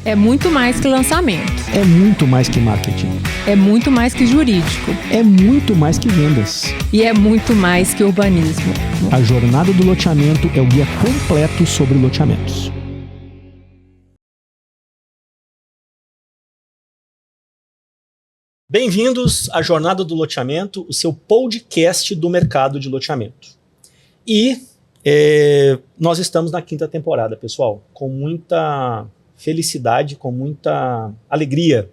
É muito mais que lançamento. É muito mais que marketing. É muito mais que jurídico. É muito mais que vendas. E é muito mais que urbanismo. A Jornada do Loteamento é o guia completo sobre loteamentos. Bem-vindos à Jornada do Loteamento, o seu podcast do mercado de loteamento. E nós estamos na 5ª temporada, pessoal, com muita felicidade, com muita alegria.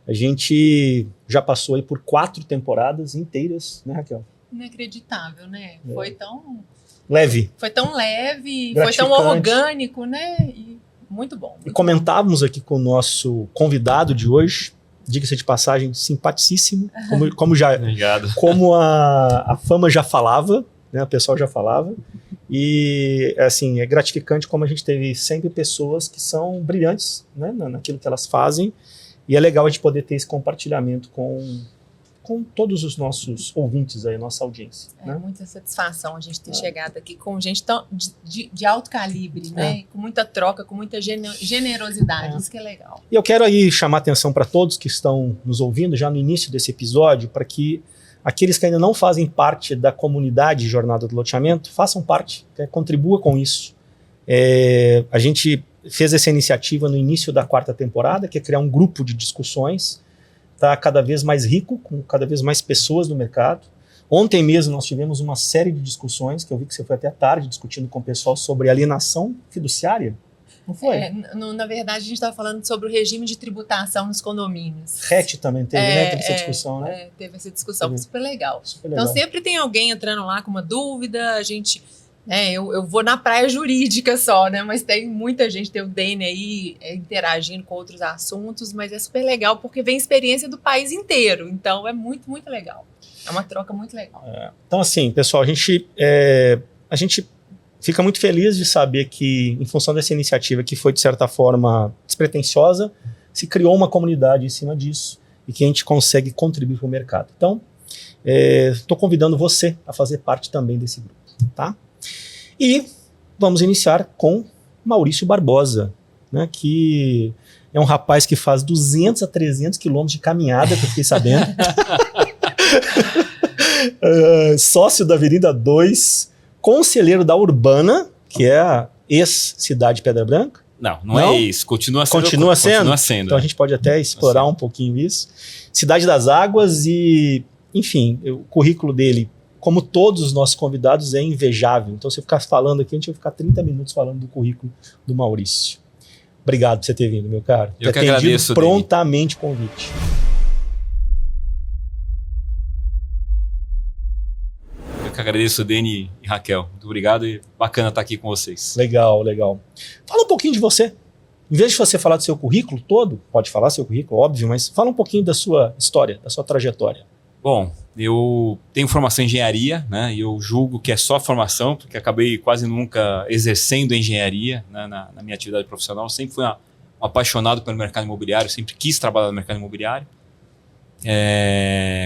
A gente já passou aí por 4 temporadas inteiras, né, Raquel? Inacreditável, né? Foi tão leve. Foi tão leve, Gratificante. foi tão orgânico, né? E muito bom. E comentávamos aqui com o nosso convidado de hoje, diga-se de passagem, simpaticíssimo, como a fama já falava, né, o pessoal já falava. E assim, é gratificante como a gente teve sempre pessoas que são brilhantes, né, naquilo que elas fazem, e é legal a gente poder ter esse compartilhamento com todos os nossos ouvintes aí, nossa audiência. É, né? muita satisfação a gente ter chegado aqui com gente tão de alto calibre, né? Com muita troca, com muita generosidade, isso que é legal. E eu quero aí chamar a atenção para todos que estão nos ouvindo já no início desse episódio, para que aqueles que ainda não fazem parte da comunidade Jornada do Loteamento, façam parte, contribua com isso. A gente fez essa iniciativa no início da 4ª temporada, que é criar um grupo de discussões, tá cada vez mais rico, com cada vez mais pessoas no mercado. Ontem mesmo nós tivemos uma série de discussões, que eu vi que você foi até à tarde discutindo com o pessoal sobre alienação fiduciária. Não foi? Na verdade, a gente estava falando sobre o regime de tributação nos condomínios. RET também teve, né? Teve essa discussão, né? Teve essa discussão, super legal. Super legal. Então sempre tem alguém entrando lá com uma dúvida, a gente... eu vou na praia jurídica só, né? Mas tem muita gente, tem o Dene aí interagindo com outros assuntos, mas é super legal porque vem experiência do país inteiro. Então é muito, muito legal. É uma troca muito legal. Então, assim, pessoal, a gente fica muito feliz de saber que, em função dessa iniciativa que foi, de certa forma, despretensiosa, se criou uma comunidade em cima disso e que a gente consegue contribuir para o mercado. Então, estou convidando você a fazer parte também desse grupo, tá? E vamos iniciar com Maurício Barbosa, né, que é um rapaz que faz 200 a 300 quilômetros de caminhada, que eu fiquei sabendo. Sócio da Avenida 2, conselheiro da Urbana, que é a ex-cidade Pedra Branca. Não é isso. Continua sendo. Continua sendo. Então a gente pode até explorar um pouquinho isso. Cidade das Águas e, enfim, o currículo dele, como todos os nossos convidados, é invejável. Então, se eu ficar falando aqui, a gente vai ficar 30 minutos falando do currículo do Maurício. Obrigado por você ter vindo, meu caro. Eu que agradeço, prontamente o convite. Eu que agradeço, Dene e Raquel. Muito obrigado e bacana estar aqui com vocês. Legal. Fala um pouquinho de você. Em vez de você falar do seu currículo todo, pode falar seu currículo, óbvio, mas fala um pouquinho da sua história, da sua trajetória. Bom, eu tenho formação em engenharia, né? E eu julgo que é só formação, porque acabei quase nunca exercendo engenharia, né, na minha atividade profissional. Eu sempre fui um apaixonado pelo mercado imobiliário, sempre quis trabalhar no mercado imobiliário.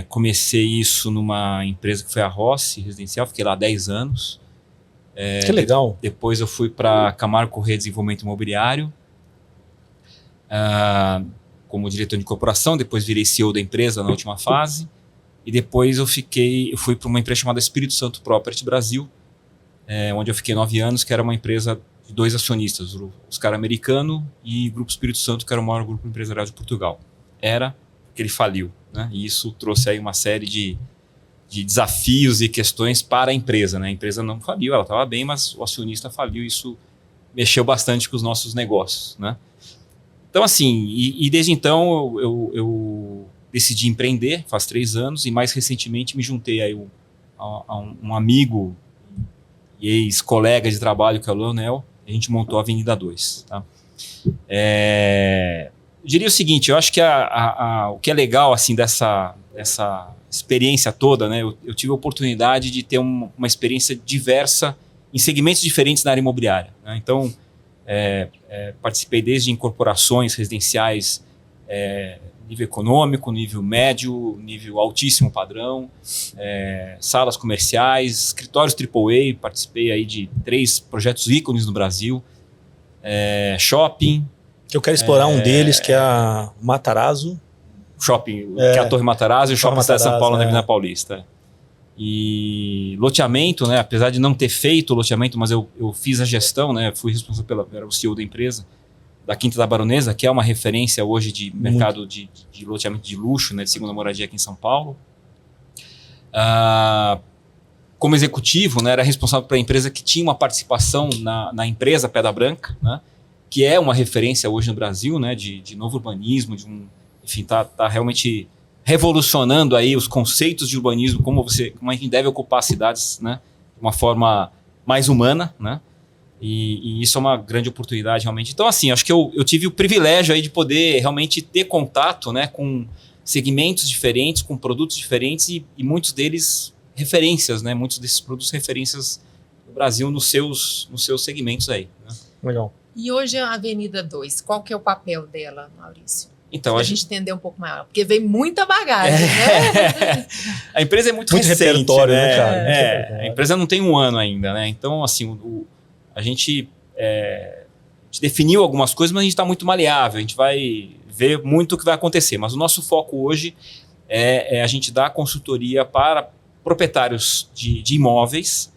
Comecei isso numa empresa que foi a Rossi Residencial, fiquei lá 10 anos. Que legal. Depois eu fui para Camargo Corrêa Desenvolvimento Imobiliário, como diretor de corporação, depois virei CEO da empresa na última fase. E depois eu fui para uma empresa chamada Espírito Santo Property Brasil, onde eu fiquei 9 anos, que era uma empresa de 2 acionistas, o Oscar Americano e o Grupo Espírito Santo, que era o maior grupo empresarial de Portugal. Era porque ele faliu, né? E isso trouxe aí uma série de desafios e questões para a empresa, né? A empresa não faliu, ela estava bem, mas o acionista faliu, e isso mexeu bastante com os nossos negócios, né? Então, assim, e desde então eu decidi empreender, faz 3 anos, e mais recentemente me juntei aí a um amigo e ex-colega de trabalho, que é o Leonel, e a gente montou a Avenida 2. Tá? Eu diria o seguinte, eu acho que o que é legal assim, dessa experiência toda, né, eu tive a oportunidade de ter uma experiência diversa em segmentos diferentes na área imobiliária. Né? Então, participei desde incorporações residenciais, nível econômico, nível médio, nível altíssimo padrão, salas comerciais, escritórios AAA, participei aí de 3 projetos ícones no Brasil, shopping. Eu quero explorar um deles, que é a Matarazzo. Shopping, que é a Torre Matarazzo e o Shopping Cidade de São Paulo na Avenida é. Paulista. E loteamento, né? Apesar de não ter feito o loteamento, mas eu fiz a gestão, né? Fui responsável era o CEO da empresa, da Quinta da Baronesa, que é uma referência hoje de mercado de loteamento de luxo, né? De segunda moradia aqui em São Paulo. Como executivo, né? Era responsável pela empresa que tinha uma participação na empresa Pedra Branca, né? Que é uma referência hoje no Brasil, né? De novo urbanismo, enfim, tá realmente revolucionando aí os conceitos de urbanismo, como a gente deve ocupar as cidades, né, de uma forma mais humana, né, e isso é uma grande oportunidade realmente. Então, assim, acho que eu tive o privilégio aí de poder realmente ter contato, né, com segmentos diferentes, com produtos diferentes e muitos deles referências, né, muitos desses produtos referências no Brasil nos seus segmentos aí. Né. Legal. E hoje a Avenida 2, qual que é o papel dela, Maurício? Então, a gente entender um pouco maior, porque vem muita bagagem, né? A empresa é muito recente, repertório, né, cara? A empresa não tem 1 ano ainda, né? Então, assim, a gente definiu algumas coisas, mas a gente está muito maleável, a gente vai ver muito o que vai acontecer. Mas o nosso foco hoje é a gente dar consultoria para proprietários de imóveis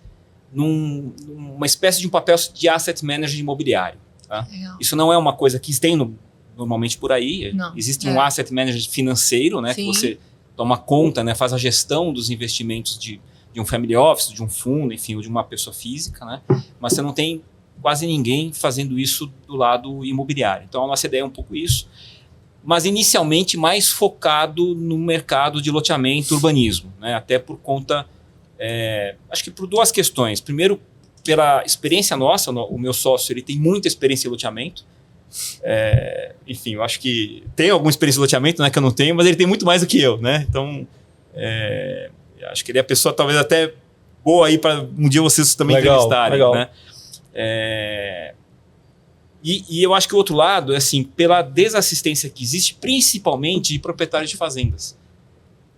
numa espécie de um papel de asset manager imobiliário. Tá? Isso não é uma coisa que tem normalmente por aí. Não, existe um asset manager financeiro, né, que você toma conta, né, faz a gestão dos investimentos de um family office, de um fundo, enfim, ou de uma pessoa física, né, mas você não tem quase ninguém fazendo isso do lado imobiliário. Então a nossa ideia é um pouco isso, mas inicialmente mais focado no mercado de loteamento e urbanismo, né, até por conta, acho que por 2 questões. Primeiro, pela experiência nossa, o meu sócio ele tem muita experiência em loteamento. Enfim, eu acho que tem alguma experiência de loteamento, né, que eu não tenho, mas ele tem muito mais do que eu, né? Então, acho que ele é a pessoa talvez até boa aí para um dia vocês também entrevistarem, né? E eu acho que o outro lado é assim, pela desassistência que existe, principalmente de proprietários de fazendas,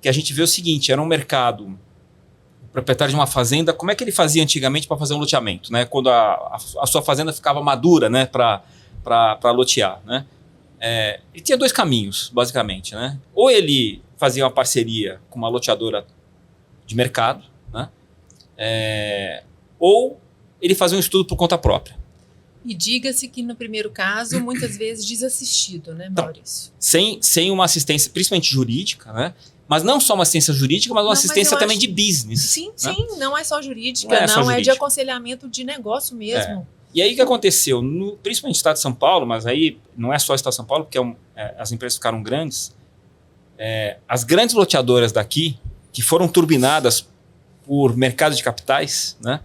que a gente vê o seguinte: era um mercado, o proprietário de uma fazenda, como é que ele fazia antigamente para fazer um loteamento, né? Quando a sua fazenda ficava madura, né, para lotear, né? Ele tinha 2 caminhos, basicamente, né? Ou ele fazia uma parceria com uma loteadora de mercado, né? Ou ele fazia um estudo por conta própria. E diga-se que no primeiro caso, muitas vezes desassistido, né, Maurício? Então, sem uma assistência, principalmente jurídica, né? Mas não só uma assistência jurídica, mas uma assistência também de business. Sim, né? sim, não é só jurídica, é de aconselhamento de negócio mesmo. E aí o que aconteceu? Principalmente no estado de São Paulo, mas aí não é só o estado de São Paulo, porque as empresas ficaram grandes. As grandes loteadoras daqui, que foram turbinadas por mercado de capitais, né,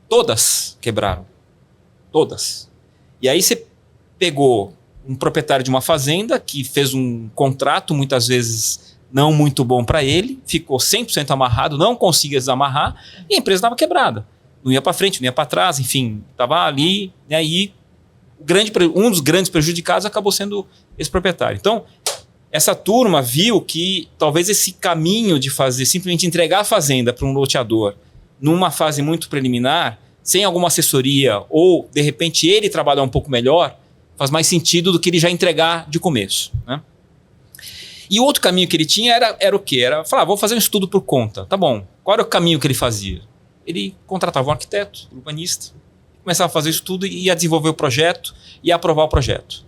todas quebraram. Todas. E aí você pegou um proprietário de uma fazenda que fez um contrato, muitas vezes não muito bom para ele, ficou 100% amarrado, não conseguia desamarrar, e a empresa estava quebrada. Não ia para frente, não ia para trás, enfim, estava ali, e aí um dos grandes prejudicados acabou sendo esse proprietário. Então, essa turma viu que talvez esse caminho de fazer, simplesmente entregar a fazenda para um loteador numa fase muito preliminar, sem alguma assessoria, ou de repente ele trabalhar um pouco melhor, faz mais sentido do que ele já entregar de começo, né? E o outro caminho que ele tinha era o quê? Era falar, vou fazer um estudo por conta. Tá bom, qual era o caminho que ele fazia? Ele contratava um arquiteto, um urbanista, começava a fazer o estudo e ia desenvolver o projeto e aprovar o projeto.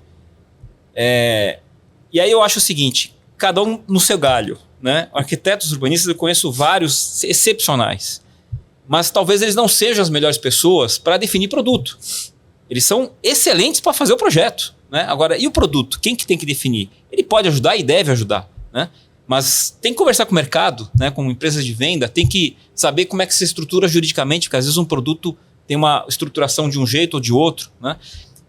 E aí eu acho o seguinte, cada um no seu galho, né? Arquitetos urbanistas, eu conheço vários excepcionais, mas talvez eles não sejam as melhores pessoas para definir produto. Eles são excelentes para fazer o projeto, né? Agora, e o produto? Quem que tem que definir? Ele pode ajudar e deve ajudar, né? Mas tem que conversar com o mercado, né? Com empresas de venda, tem que saber como é que se estrutura juridicamente, porque às vezes um produto tem uma estruturação de um jeito ou de outro, né?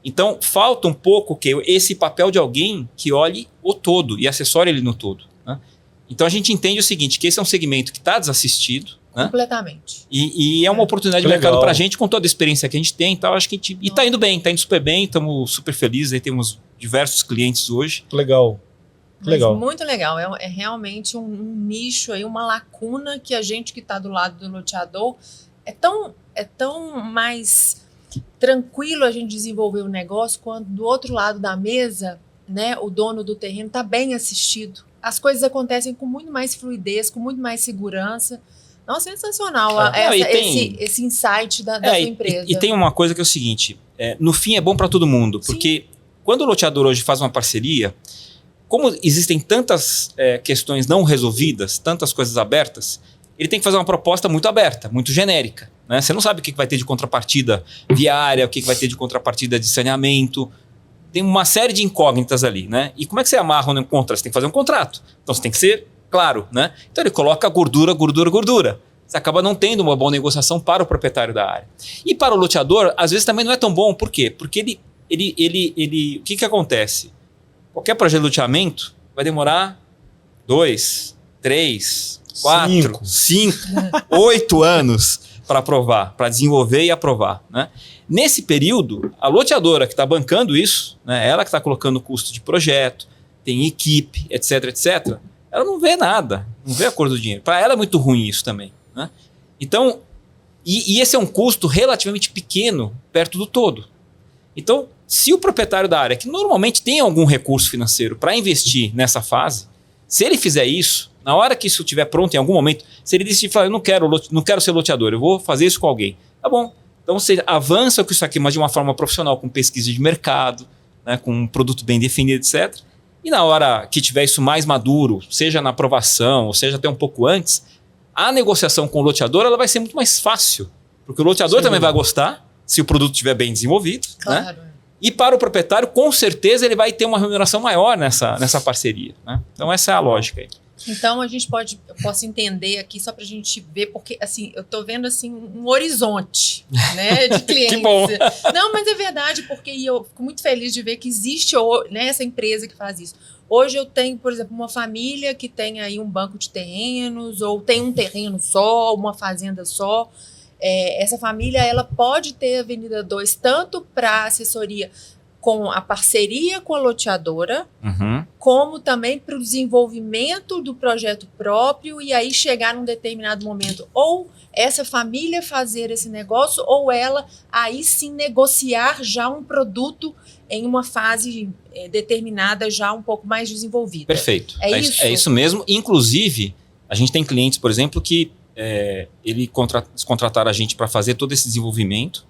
Então, falta um pouco esse papel de alguém que olhe o todo e assessore ele no todo, né? Então, a gente entende o seguinte, que esse é um segmento que está desassistido, né? Completamente. E é uma oportunidade de mercado para a gente, com toda a experiência que a gente tem. Então, acho que e está indo bem, está indo super bem, estamos super felizes, aí temos diversos clientes hoje. Legal. Legal. Muito legal, é realmente um nicho aí, uma lacuna que a gente que está do lado do loteador é tão mais tranquilo a gente desenvolver o negócio quando do outro lado da mesa, né, o dono do terreno está bem assistido. As coisas acontecem com muito mais fluidez, com muito mais segurança. Nossa, sensacional esse insight da sua empresa. E tem uma coisa que é o seguinte, no fim é bom para todo mundo, porque quando o loteador hoje faz uma parceria, como existem tantas questões não resolvidas, tantas coisas abertas, ele tem que fazer uma proposta muito aberta, muito genérica. Né? Você não sabe o que vai ter de contrapartida viária, o que vai ter de contrapartida de saneamento. Tem uma série de incógnitas ali. Né? E como é que você amarra um contrato? Você tem que fazer um contrato. Então você tem que ser claro. Né? Então ele coloca gordura. Você acaba não tendo uma boa negociação para o proprietário da área. E para o loteador, às vezes também não é tão bom. Por quê? Porque o que acontece? Qualquer projeto de loteamento vai demorar 2, 3, 4, 5, 8 anos para aprovar, para desenvolver e aprovar. Né? Nesse período, a loteadora que está bancando isso, né, ela que está colocando o custo de projeto, tem equipe, etc, ela não vê nada, não vê a cor do dinheiro. Para ela é muito ruim isso também. Né? Então, e esse é um custo relativamente pequeno perto do todo. Então, se o proprietário da área, que normalmente tem algum recurso financeiro para investir nessa fase, se ele fizer isso, na hora que isso estiver pronto, em algum momento, se ele decidir falar, eu não quero ser loteador, eu vou fazer isso com alguém. Tá bom. Então você avança com isso aqui, mas de uma forma profissional, com pesquisa de mercado, né, com um produto bem definido, etc. E na hora que tiver isso mais maduro, seja na aprovação, ou seja até um pouco antes, a negociação com o loteador ela vai ser muito mais fácil. Porque o loteador também vai gostar, se o produto estiver bem desenvolvido. Claro. Né? E para o proprietário, com certeza, ele vai ter uma remuneração maior nessa parceria. Né? Então, essa é a lógica aí. Então, eu posso entender aqui, só para a gente ver, porque assim, eu estou vendo assim, um horizonte, né, de clientes. Que bom! Não, mas é verdade, porque eu fico muito feliz de ver que existe, né, essa empresa que faz isso. Hoje eu tenho, por exemplo, uma família que tem aí um banco de terrenos, ou tem um terreno só, uma fazenda só. Essa família ela pode ter a Avenida 2 tanto para assessoria com a parceria com a loteadora, como também para o desenvolvimento do projeto próprio e aí chegar num determinado momento ou essa família fazer esse negócio ou ela aí sim negociar já um produto em uma fase determinada já um pouco mais desenvolvida. Perfeito. Isso? É isso mesmo. Inclusive, a gente tem clientes, por exemplo, que eles contrataram a gente para fazer todo esse desenvolvimento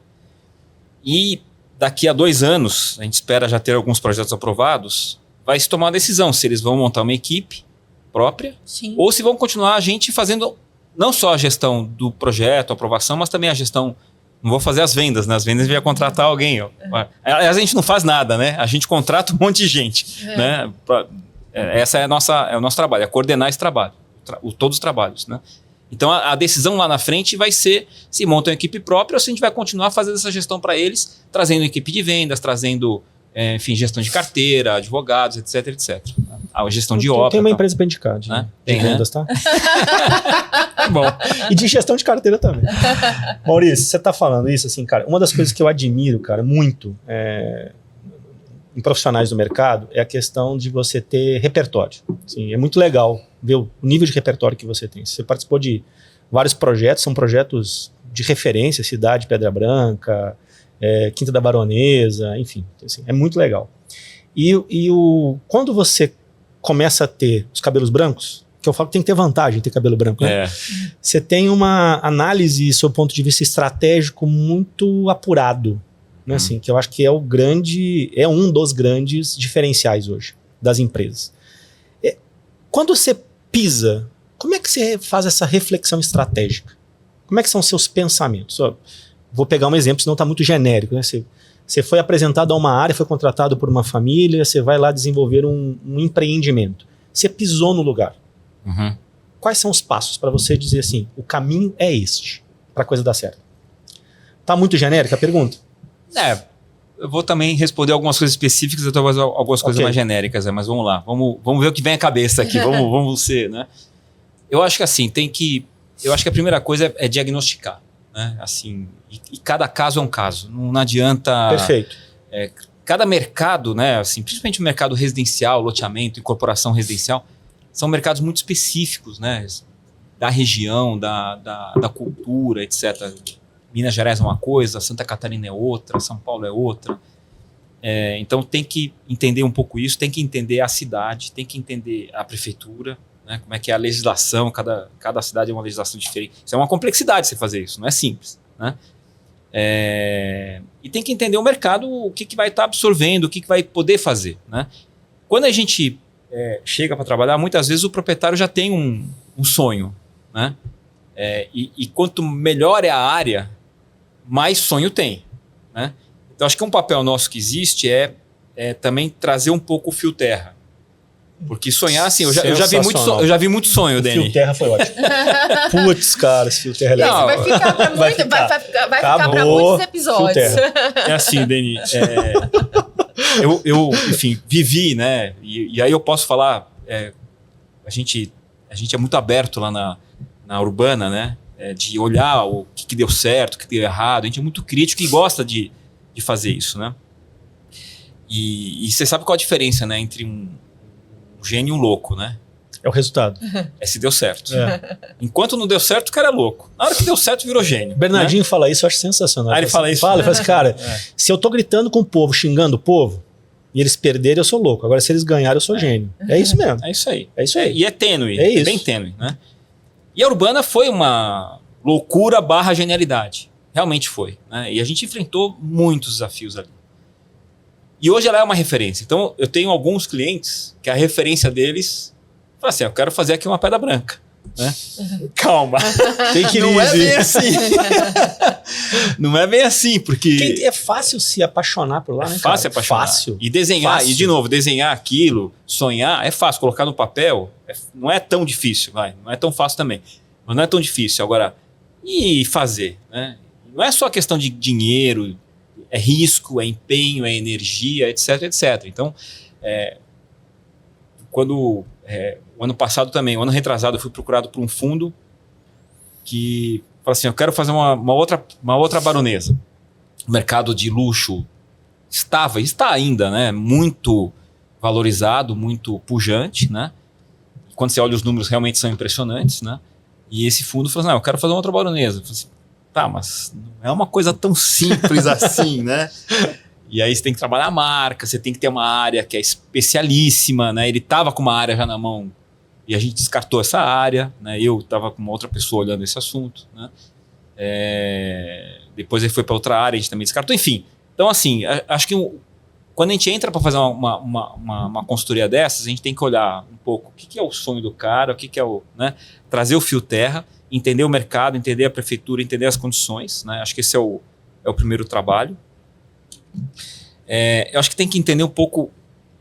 e daqui a 2 anos, a gente espera já ter alguns projetos aprovados, vai se tomar uma decisão se eles vão montar uma equipe própria Sim. ou se vão continuar a gente fazendo não só a gestão do projeto, a aprovação, mas também a gestão. Não vou fazer as vendas, né? As vendas vai contratar alguém. Ó. Aliás, a gente não faz nada, né? A gente contrata um monte de gente. Né? Essa é o nosso trabalho, é coordenar esse trabalho, todos os trabalhos, né? Então, a decisão lá na frente vai ser se monta uma equipe própria ou se a gente vai continuar fazendo essa gestão para eles, trazendo equipe de vendas, trazendo, enfim, gestão de carteira, advogados, etc. A gestão de obra. Tem uma empresa para indicar de vendas, tá? Bom. E de gestão de carteira também. Maurício, você tá falando isso, assim, cara, uma das coisas que eu admiro, cara, muito em profissionais do mercado é a questão de você ter repertório. Assim, é muito legal ver o nível de repertório que você tem. Você participou de vários projetos, são projetos de referência, Cidade Pedra Branca, Quinta da Baronesa, enfim, assim, é muito legal. Quando você começa a ter os cabelos brancos, que eu falo que tem que ter vantagem ter cabelo branco, né? Você tem uma análise, sob o ponto de vista estratégico, muito apurado. Né, assim, que eu acho que é um dos grandes diferenciais hoje das empresas. Quando você pisa, como é que você faz essa reflexão estratégica? Como é que são os seus pensamentos? Vou pegar um exemplo, senão está muito genérico. Né? Você foi apresentado a uma área, foi contratado por uma família, você vai lá desenvolver um empreendimento. Você pisou no lugar. Quais são os passos para você dizer assim, o caminho é este, para a coisa dar certo? Está muito genérica a pergunta? Eu vou também responder algumas coisas específicas e talvez algumas coisas mais genéricas, mas vamos lá. Vamos ver o que vem à cabeça aqui. Vamos ser, né? Eu acho que assim, eu acho que a primeira coisa é diagnosticar. Né? Assim, e cada caso é um caso. Não adianta... Perfeito. Cada mercado, né? Assim, principalmente o mercado residencial, loteamento, incorporação residencial, são mercados muito específicos, né? Da região, da cultura, etc. Minas Gerais é uma coisa, Santa Catarina é outra, São Paulo é outra. Então tem que entender um pouco isso, tem que entender a cidade, tem que entender a prefeitura, né? Como é que é a legislação, cada cidade é uma legislação diferente. Isso é uma complexidade você fazer isso, não é simples, né? E tem que entender o mercado, o que vai estar absorvendo, o que vai poder fazer, né? Quando a gente chega para trabalhar, muitas vezes o proprietário já tem um sonho, né? E quanto melhor é a área, mais sonho tem, né? Então acho que um papel nosso que existe é também trazer um pouco o fio terra. Porque sonhar, assim, eu já vi muito sonho, Deni. O fio terra foi ótimo. Putz, cara, esse fio terra é legal. Vai ficar para muitos episódios. É assim, Deni. Eu, enfim, vivi, né? E aí eu posso falar, a gente é muito aberto lá na Urbana, né? De olhar o que deu certo, o que deu errado. A gente é muito crítico e gosta de fazer isso, né? E você sabe qual a diferença, né? Entre um gênio e um louco, né? É o resultado. Se deu certo. Enquanto não deu certo, o cara é louco. Na hora que deu certo, virou gênio. Bernardinho, né? fala isso, eu acho sensacional. Ele fala isso. Ele fala assim, cara, se eu tô gritando com o povo, xingando o povo, e eles perderem, eu sou louco. Agora, se eles ganharem, eu sou gênio. É isso mesmo. É isso aí. É isso aí. E é tênue. É isso. Bem tênue, né? E a Urbana foi uma loucura / genialidade. Realmente foi, né? E a gente enfrentou muitos desafios ali. E hoje ela é uma referência. Então, eu tenho alguns clientes que a referência deles... Fala assim, eu quero fazer aqui uma pedra branca. Né? Calma. Não é bem assim. Não é bem assim, porque... É fácil se apaixonar por lá, né, fácil se apaixonar. Fácil. E desenhar, Fácil. E de novo, desenhar aquilo, sonhar, é fácil. Colocar no papel, não é tão difícil, não é tão fácil também. Mas não é tão difícil. Agora, e fazer, né? Não é só questão de dinheiro, é risco, é empenho, é energia, etc, etc. Então, quando... o ano passado também, o ano retrasado, eu fui procurado por um fundo que fala assim, eu quero fazer uma outra Baronesa. O mercado de luxo está ainda, né, muito valorizado, muito pujante, né? Quando você olha os números, realmente são impressionantes, né? E esse fundo falou assim, eu quero fazer uma outra Baronesa. Eu falei assim, tá, mas não é uma coisa tão simples assim, né? E aí você tem que trabalhar a marca, você tem que ter uma área que é especialíssima, né? Ele estava com uma área já na mão e a gente descartou essa área, né? Eu estava com uma outra pessoa olhando esse assunto, né? Depois ele foi para outra área, a gente também descartou, enfim. Então, assim, acho que quando a gente entra para fazer uma consultoria dessas, a gente tem que olhar um pouco o que é o sonho do cara, o que é né? Trazer o fio terra, entender o mercado, entender a prefeitura, entender as condições, né? Acho que esse é o primeiro trabalho. Eu acho que tem que entender um pouco,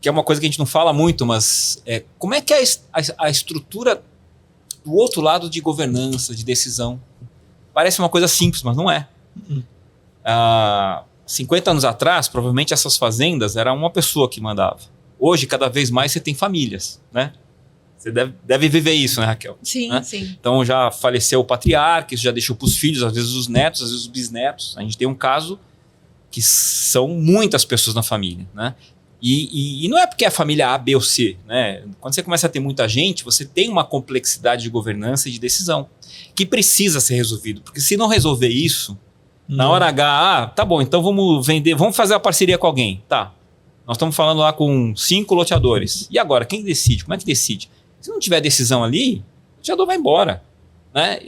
que é uma coisa que a gente não fala muito, mas como é que é a estrutura do outro lado de governança, de decisão. Parece uma coisa simples, mas não é. 50 anos atrás, provavelmente essas fazendas era uma pessoa que mandava. Hoje, cada vez mais, você tem famílias, né? Você deve viver isso, né, Raquel? Sim, né? sim. Então já faleceu o patriarca, isso já deixou para os filhos, às vezes os netos, às vezes os bisnetos. A gente tem um caso que são muitas pessoas na família, né? E não é porque é a família A, B ou C, né? Quando você começa a ter muita gente, você tem uma complexidade de governança e de decisão que precisa ser resolvido, porque se não resolver isso, na hora H, tá bom, então vamos vender, vamos fazer a parceria com alguém, tá? Nós estamos falando lá com 5 loteadores. E agora, quem decide? Como é que decide? Se não tiver decisão ali, o loteador vai embora, né?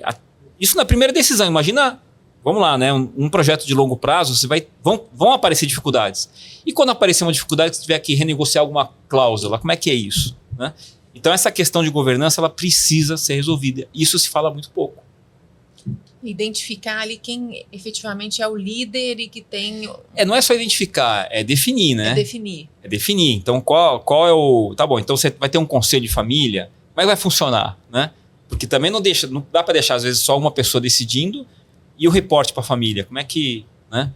Isso na primeira decisão, imagina... Vamos lá, né? Um projeto de longo prazo, vão aparecer dificuldades. E quando aparecer uma dificuldade, você tiver que renegociar alguma cláusula, como é que é isso? Né? Então, essa questão de governança, ela precisa ser resolvida. Isso se fala muito pouco. Identificar ali quem efetivamente é o líder e que tem... Não é só identificar, é definir, né? É definir. Então, qual é o... Tá bom, então você vai ter um conselho de família, como é que vai funcionar, né? Porque também não dá para deixar, às vezes, só uma pessoa decidindo. E o reporte para a família, como é que... Né?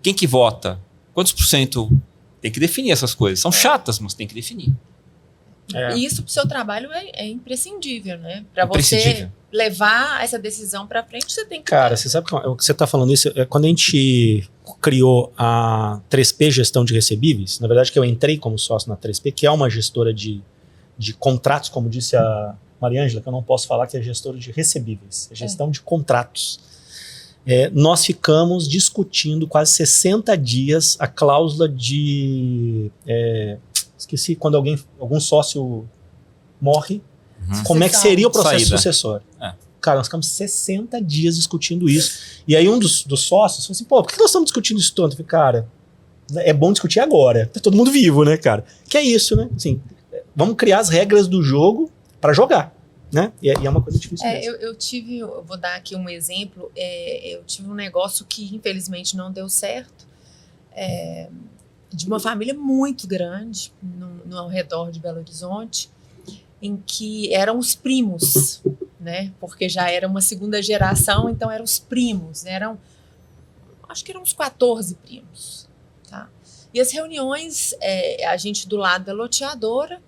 Quem que vota? Quantos %? Tem que definir essas coisas. São chatas, mas tem que definir. E isso para o seu trabalho é imprescindível, né? Para você levar essa decisão para frente, você tem que... Cara, você sabe que o que você está falando isso? Quando a gente criou a 3P Gestão de Recebíveis, na verdade que eu entrei como sócio na 3P, que é uma gestora de contratos, como disse a Mariângela, que eu não posso falar que é gestora de recebíveis, é gestão de contratos. nós ficamos discutindo quase 60 dias a cláusula de... esqueci, quando algum sócio morre, como é que seria o processo sucessório. Cara, nós ficamos 60 dias discutindo isso. E aí um dos sócios falou assim, pô, por que nós estamos discutindo isso tanto? Eu falei, cara, é bom discutir agora. Tá todo mundo vivo, né, cara? Que é isso, né? Assim, vamos criar as regras do jogo para jogar, né? E é uma coisa difícil mesmo. Eu vou dar aqui um exemplo. Eu tive um negócio que, infelizmente, não deu certo. De uma família muito grande, no ao redor de Belo Horizonte, em que eram os primos, né? Porque já era uma segunda geração, então eram os primos, né? Acho que eram uns 14 primos, tá? E as reuniões, a gente do lado da loteadora,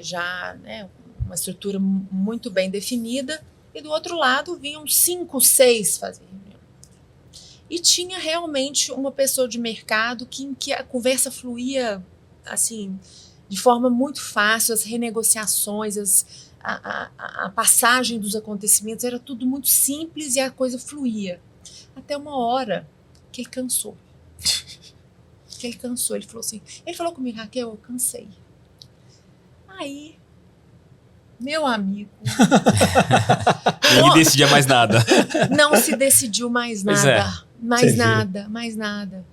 já, né, uma estrutura muito bem definida, e do outro lado vinham 5, 6 fazer reunião. E tinha realmente uma pessoa de mercado em que a conversa fluía, assim, de forma muito fácil, as renegociações, a passagem dos acontecimentos, era tudo muito simples e a coisa fluía. Até uma hora que ele cansou. Ele falou assim, ele falou comigo, Raquel, eu cansei. Aí, meu amigo... Ninguém decidia mais nada. Não se decidiu mais nada. Mais nada.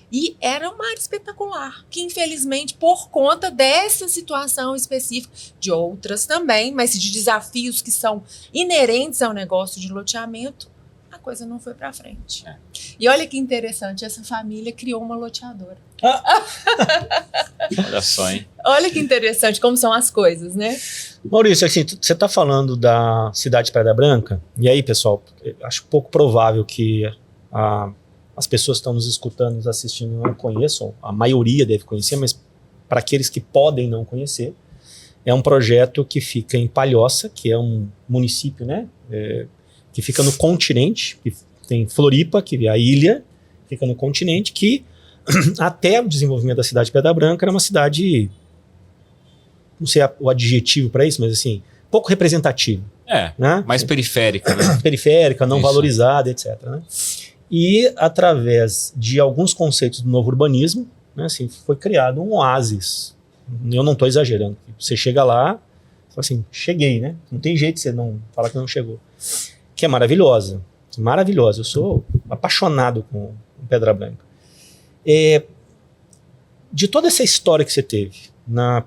E era uma área espetacular, que infelizmente, por conta dessa situação específica, de outras também, mas de desafios que são inerentes ao negócio de loteamento, a coisa não foi para frente. E olha que interessante, essa família criou uma loteadora. Olha só, hein? Olha que interessante como são as coisas, né? Maurício, assim, você está falando da cidade de Pedra Branca, e aí, pessoal, acho pouco provável que as pessoas que estão nos escutando, nos assistindo, não conheçam, a maioria deve conhecer, mas para aqueles que podem não conhecer, é um projeto que fica em Palhoça, que é um município, né, que fica no continente, que tem Floripa, que é a ilha, fica no continente, que até o desenvolvimento da cidade de Pedra Branca era uma cidade, não sei o adjetivo para isso, mas assim, pouco representativo. Né? Mais periférica. Né? Periférica, não valorizada, etc. Né? E através de alguns conceitos do novo urbanismo, né, assim, foi criado um oásis. Eu não estou exagerando. Você chega lá, você fala assim, cheguei, né? Não tem jeito de você não falar que não chegou. Que é maravilhosa. Maravilhosa. Eu sou apaixonado com Pedra Branca. De toda essa história que você teve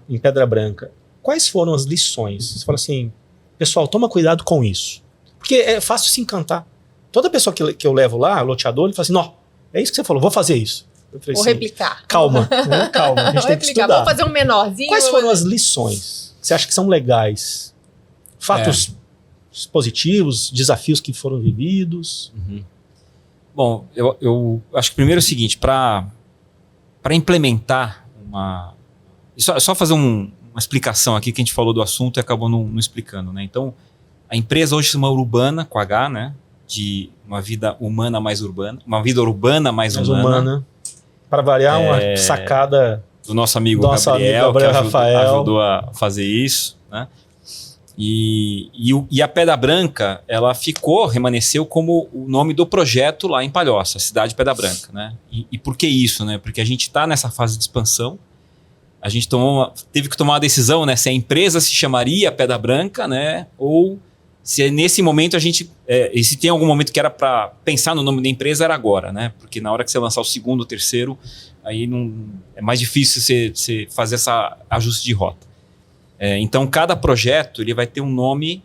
em Pedra Branca, quais foram as lições? Você fala assim, pessoal, toma cuidado com isso. Porque é fácil se encantar. Toda pessoa que eu levo lá, loteador, ele fala assim, não, é isso que você falou, vou fazer isso. Eu falei vou assim, replicar. Calma, né? Calma, a gente tem que estudar. Vamos fazer um menorzinho. Quais foram as lições que você acha que são legais? Fatos positivos, desafios que foram vividos? Bom, eu acho que primeiro é o seguinte, para implementar só fazer uma explicação aqui, que a gente falou do assunto e acabou não explicando, né? Então, a empresa hoje se chama Urbana, com H, né? De uma vida humana mais urbana, uma vida urbana mais humana. Para variar, uma sacada do nosso amigo Gabriel, que ajudou a fazer isso, né? E a Pedra Branca, ela remanesceu como o nome do projeto lá em Palhoça, a cidade de Pedra Branca, né? E por que isso, né? Porque a gente está nessa fase de expansão, a gente teve que tomar uma decisão, né? Se a empresa se chamaria Pedra Branca, né? Ou se nesse momento e se tem algum momento que era para pensar no nome da empresa, era agora, né? Porque na hora que você lançar o segundo, o terceiro, aí é mais difícil você fazer essa ajuste de rota. Então, cada projeto ele vai ter um nome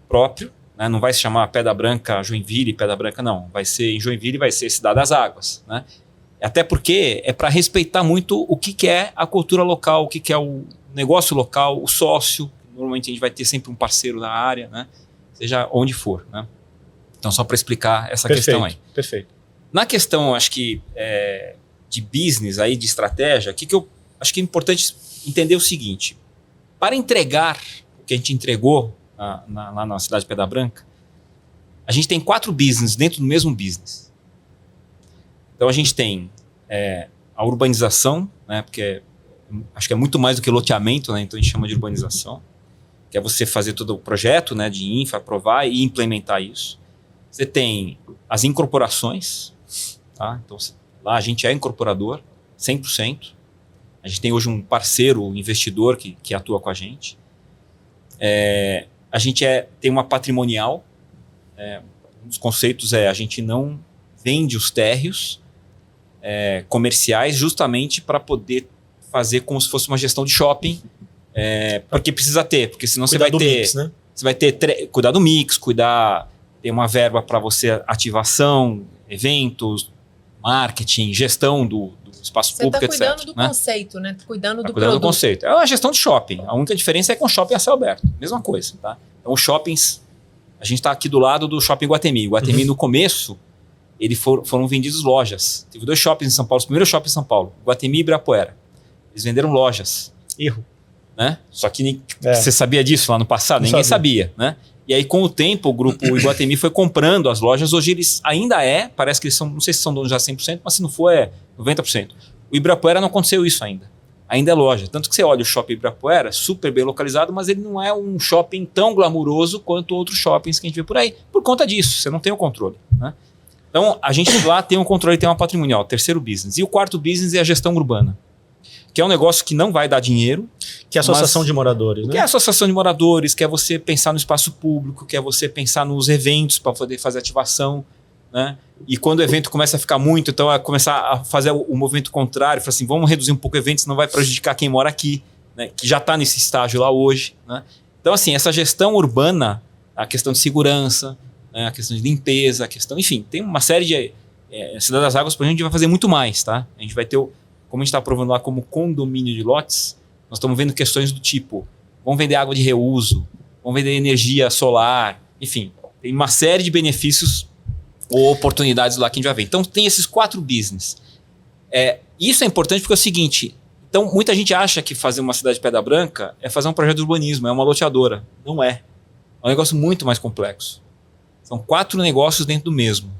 próprio, né? Não vai se chamar Pedra Branca Joinville, Pedra Branca, não. Vai ser em Joinville, vai ser Cidade das Águas, né? Até porque é para respeitar muito o que é a cultura local, o que é o negócio local, o sócio. Normalmente a gente vai ter sempre um parceiro da área, né? Seja onde for, né? Então, só para explicar essa questão aí. Perfeito. Na questão, acho que de business, aí, de estratégia, que eu acho que é importante entender o seguinte. Para entregar o que a gente entregou lá na cidade de Pedra Branca, a gente tem 4 business dentro do mesmo business. Então, a gente tem a urbanização, né? Porque acho que é muito mais do que loteamento, né? Então, a gente chama de urbanização. Que é você fazer todo o projeto, né, de infra, aprovar e implementar isso. Você tem as incorporações, tá? Então lá a gente é incorporador, 100%. A gente tem hoje um parceiro, investidor que atua com a gente. A gente tem uma patrimonial. Um dos conceitos a gente não vende os térreos comerciais justamente para poder fazer como se fosse uma gestão de shopping, porque precisa ter, porque senão Cuidar você vai ter... mix, né? Você vai ter cuidar do mix, ter uma verba para você ativação, eventos, marketing, gestão do espaço Você público, está cuidando etc. do conceito, né? Cuidando do Cuidando do produto. conceito. É uma gestão de shopping. A única diferença é com shopping a céu aberto. Mesma coisa, tá? Então, os shoppings... A gente está aqui do lado do Shopping Iguatemi. O Iguatemi, no começo, foram vendidos lojas. Teve 2 shoppings em São Paulo. Os primeiros shoppings em São Paulo. Iguatemi e Ibirapuera. Eles venderam lojas. Erro. Né? Só que você sabia disso lá no passado? Não Ninguém sabia. Né? E aí, com o tempo, o grupo Iguatemi foi comprando as lojas. Hoje eles ainda parece que eles são, não sei se são donos já 100%, mas se não for, 90%. O Ibirapuera não aconteceu isso ainda. Ainda é loja. Tanto que você olha o shopping Ibirapuera, super bem localizado, mas ele não é um shopping tão glamuroso quanto outros shoppings que a gente vê por aí. Por conta disso, você não tem o controle. Né? Então, a gente lá tem um controle, tem uma patrimonial, terceiro business. E o quarto business é a gestão urbana, que é um negócio que não vai dar dinheiro. Que é a associação de moradores, né? Que é a associação de moradores, que é você pensar no espaço público, que é você pensar nos eventos para poder fazer ativação, né? E quando o evento começa a ficar muito, então é começar a fazer o movimento contrário, falar assim, vamos reduzir um pouco o evento, senão vai prejudicar quem mora aqui, né? Que já está nesse estágio lá hoje, né? Então, assim, essa gestão urbana, a questão de segurança, né? A questão de limpeza, a questão, enfim, tem uma série de... Cidade das Águas, por exemplo, a gente vai fazer muito mais, tá? A gente vai ter, como a gente está aprovando lá como condomínio de lotes, nós estamos vendo questões do tipo, vamos vender água de reuso, vamos vender energia solar, enfim, tem uma série de benefícios ou oportunidades lá que a gente vai ver. Então tem esses 4 business. Isso é importante porque é o seguinte, então muita gente acha que fazer uma cidade de Pedra Branca é fazer um projeto de urbanismo, é uma loteadora. Não é. É um negócio muito mais complexo. São 4 negócios dentro do mesmo.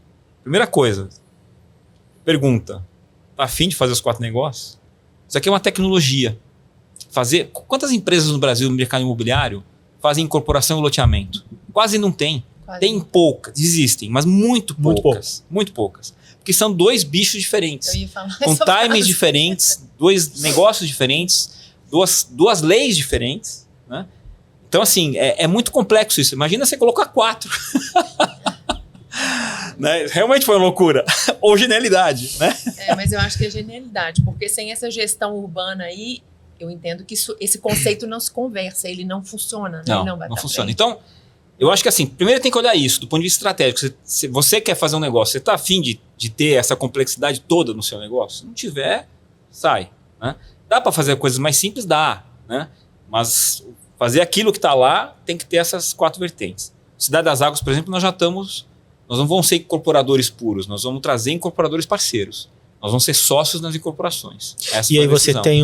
Primeira coisa, pergunta, tá afim de fazer os 4 negócios? Isso aqui é uma tecnologia. Quantas empresas no Brasil, no mercado imobiliário, fazem incorporação e loteamento? Quase não tem. Quase. Tem poucas, existem, mas muito poucas. Muito poucas. Porque são 2 bichos diferentes. Eu ia falar Com essa times frase. diferentes, 2 negócios diferentes, duas leis diferentes. Né? Então, assim, é muito complexo isso. Imagina você colocar 4. Né? Realmente foi uma loucura. Ou genialidade. Né? Mas eu acho que é genialidade, porque sem essa gestão urbana aí, eu entendo que esse conceito não se conversa, ele não funciona. Né? Ele Não vai funciona. frente. Então, eu acho que assim, primeiro tem que olhar isso, do ponto de vista estratégico. Se você quer fazer um negócio, você está afim de ter essa complexidade toda no seu negócio? Se não tiver, sai. Né? Dá para fazer coisas mais simples? Dá. Né? Mas fazer aquilo que está lá tem que ter essas 4 vertentes. Cidade das Águas, por exemplo, nós não vamos ser incorporadores puros, nós vamos trazer incorporadores parceiros. Nós vamos ser sócios nas incorporações. Essa E foi aí a você decisão. tem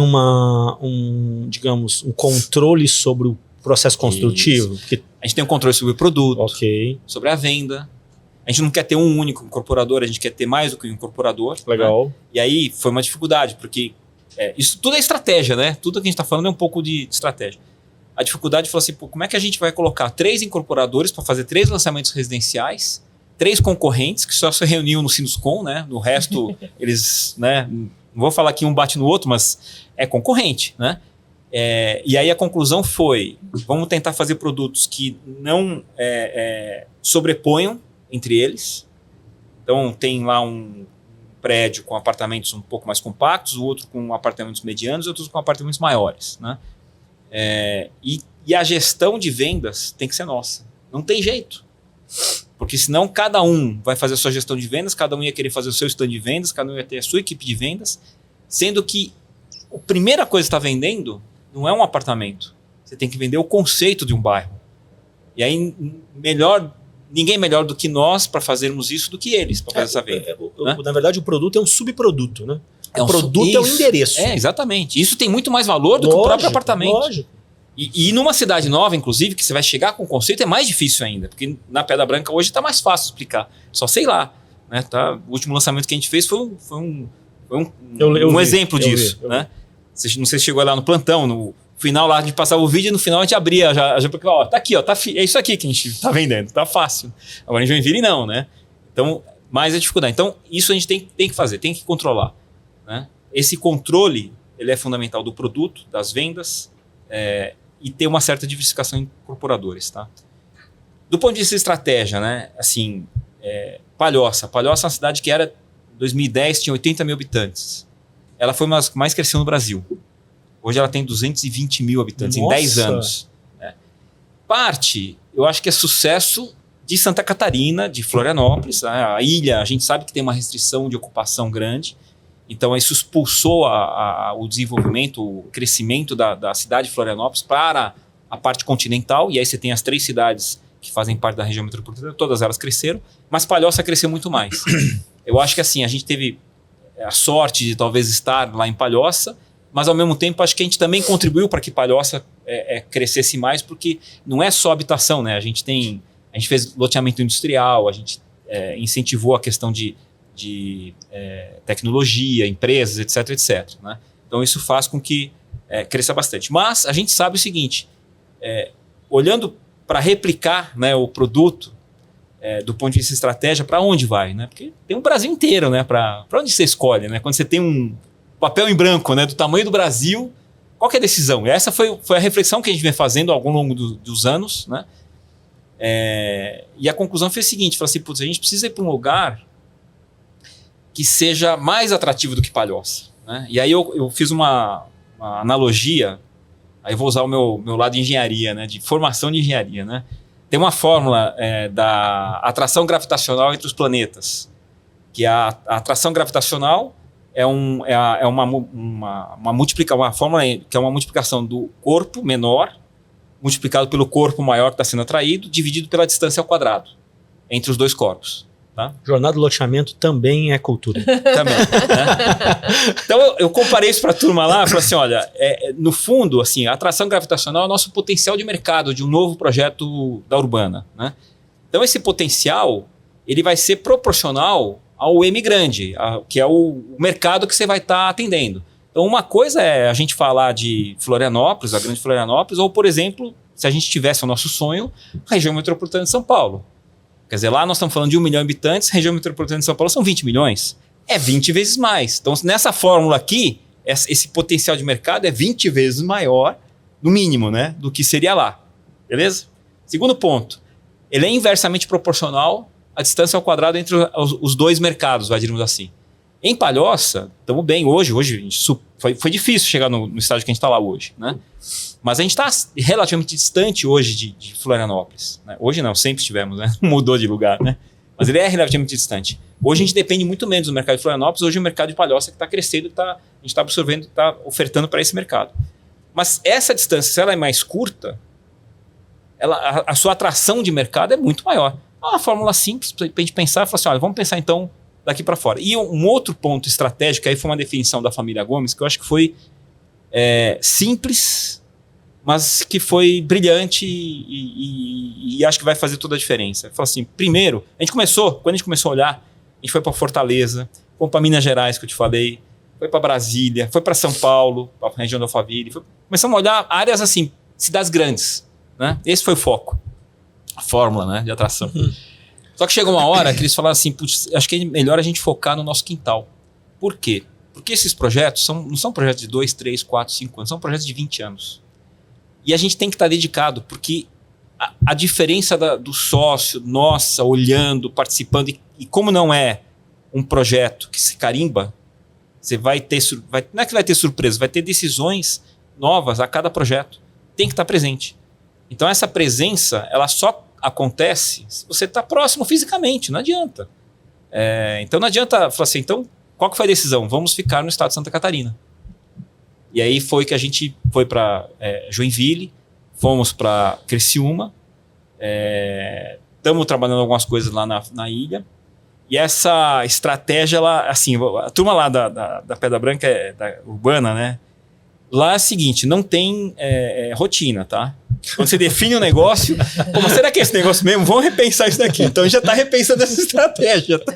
digamos, um controle sobre o processo construtivo? Porque... A gente tem um controle sobre o produto, Ok, sobre a venda. A gente não quer ter um único incorporador, a gente quer ter mais do que um incorporador. legal. Né? E aí foi uma dificuldade, porque isso tudo é estratégia, né? Tudo que a gente está falando é um pouco de estratégia. A dificuldade foi assim, como é que a gente vai colocar 3 incorporadores para fazer 3 lançamentos residenciais, 3 concorrentes que só se reuniam no Sinuscom, né? No resto, eles, né? Não vou falar que um bate no outro, mas é concorrente, né? E aí a conclusão foi, vamos tentar fazer produtos que não sobreponham entre eles. Então tem lá um prédio com apartamentos um pouco mais compactos, o outro com apartamentos medianos e outros com apartamentos maiores, né? E a gestão de vendas tem que ser nossa. Não tem jeito. Porque senão cada um vai fazer a sua gestão de vendas, cada um ia querer fazer o seu stand de vendas, cada um ia ter a sua equipe de vendas, sendo que a primeira coisa que você está vendendo não é um apartamento. Você tem que vender o conceito de um bairro. E aí, ninguém melhor do que nós para fazermos isso do que eles para fazer essa venda. Na verdade, o produto é um subproduto, né? O produto isso. é o endereço. Exatamente. Isso tem muito mais valor do que o próprio apartamento. Lógico. E numa cidade nova, inclusive, que você vai chegar com o conceito, é mais difícil ainda. Porque na Pedra Branca hoje está mais fácil explicar. Só sei lá. Né, tá? O último lançamento que a gente fez foi um Eu vi, exemplo eu disso. vi. Né? Não sei se chegou lá no plantão. final lá, a gente passava o vídeo e no final a gente abria, já porque, ó, tá aqui, ó, é isso aqui que a gente tá vendendo, tá fácil. Agora em Joinville não, né? Então, mais a dificuldade. Então, isso a gente tem que fazer, tem que controlar, né? Esse controle, ele é fundamental do produto, das vendas, e ter uma certa diversificação em incorporadores, tá? Do ponto de vista de estratégia, né? Assim, Palhoça. Palhoça é uma cidade que era, em 2010, tinha 80 mil habitantes. Ela foi uma das que mais cresceu no Brasil. Hoje ela tem 220 mil habitantes. Nossa. Em 10 anos. Parte, eu acho que é sucesso de Santa Catarina, de Florianópolis. A ilha, a gente sabe que tem uma restrição de ocupação grande. Então, isso expulsou o desenvolvimento, o crescimento da cidade de Florianópolis para a parte continental. E aí você tem as 3 cidades que fazem parte da região metropolitana, todas elas cresceram, mas Palhoça cresceu muito mais. Eu acho que assim, a gente teve a sorte de talvez estar lá em Palhoça, mas ao mesmo tempo acho que a gente também contribuiu para que Palhoça crescesse mais, porque não é só habitação, né? A gente fez loteamento industrial, a gente incentivou a questão de tecnologia, empresas, etc, etc. Né? Então isso faz com que cresça bastante. Mas a gente sabe o seguinte, olhando para replicar, né, o produto do ponto de vista de estratégia, para onde vai? Né? Porque tem um Brasil inteiro, né, para onde você escolhe. Né? Quando você tem um papel em branco, né, do tamanho do Brasil, qual que é a decisão? E essa foi a reflexão que a gente vem fazendo ao longo dos anos. Né? E a conclusão foi a seguinte, falou assim, putz, a gente precisa ir para um lugar que seja mais atrativo do que Palhoça. Né? E aí eu fiz uma analogia. Aí eu vou usar o meu lado de engenharia, né? De formação de engenharia. Né? Tem uma fórmula da atração gravitacional entre os planetas, que a atração gravitacional é uma fórmula que é uma multiplicação do corpo menor multiplicado pelo corpo maior que está sendo atraído, dividido pela distância ao quadrado entre os 2 corpos. Tá? Jornada do loteamento também é cultura. Também. Né? Então eu comparei isso para a turma lá e falei assim, olha, no fundo, assim, a atração gravitacional é o nosso potencial de mercado de um novo projeto da Urbana. Né? Então esse potencial ele vai ser proporcional ao M grande, que é o mercado que você vai estar atendendo. Então uma coisa é a gente falar de Florianópolis, a grande Florianópolis, ou por exemplo, se a gente tivesse o nosso sonho, a região metropolitana de São Paulo. Quer dizer, lá nós estamos falando de 1 milhão de habitantes, região metropolitana de São Paulo são 20 milhões. É 20 vezes mais. Então, nessa fórmula aqui, esse potencial de mercado é 20 vezes maior, no mínimo, né, do que seria lá. Beleza? Segundo ponto, ele é inversamente proporcional à distância ao quadrado entre os 2 mercados, vai dirmos assim. Em Palhoça, estamos bem hoje foi difícil chegar no estágio que a gente está lá hoje, né? Mas a gente está relativamente distante hoje de Florianópolis. Né? Hoje não, sempre estivemos, né? Mudou de lugar, né? Mas ele é relativamente distante. Hoje a gente depende muito menos do mercado de Florianópolis, hoje o mercado de Palhoça que está crescendo, a gente está absorvendo, está ofertando para esse mercado. Mas essa distância, se ela é mais curta, a sua atração de mercado é muito maior. É uma fórmula simples para a gente pensar e falar assim, olha, vamos pensar então daqui para fora. E um outro ponto estratégico, aí foi uma definição da família Gomes, que eu acho que foi simples, mas que foi brilhante e acho que vai fazer toda a diferença. Falou assim, primeiro, quando a gente começou a olhar, a gente foi para Fortaleza, foi para Minas Gerais, que eu te falei, foi para Brasília, foi para São Paulo, para a região da Alphaville, começamos a olhar áreas assim, cidades grandes. Né? Esse foi o foco, a fórmula, né, de atração. Só que chegou uma hora que eles falaram assim, putz, acho que é melhor a gente focar no nosso quintal. Por quê? Porque esses projetos não são projetos de 2, 3, 4, 5 anos, são projetos de 20 anos. E a gente tem que estar dedicado, porque a diferença do sócio, nossa, olhando, participando, e como não é um projeto que se carimba, você vai ter, não é que vai ter surpresa, vai ter decisões novas a cada projeto. Tem que estar presente. Então essa presença, ela só acontece se você está próximo fisicamente, não adianta. Então não adianta falar assim, então qual que foi a decisão? Vamos ficar no estado de Santa Catarina. E aí foi que a gente foi para Joinville, fomos para Criciúma, estamos trabalhando algumas coisas lá na ilha, e essa estratégia, ela, assim, a turma lá da Pedra Branca, da Urbana, né? Lá é o seguinte, não tem rotina, tá? Quando você define um negócio, mas será que é esse negócio mesmo? Vamos repensar isso daqui. Então a gente já está repensando essa estratégia. Tá?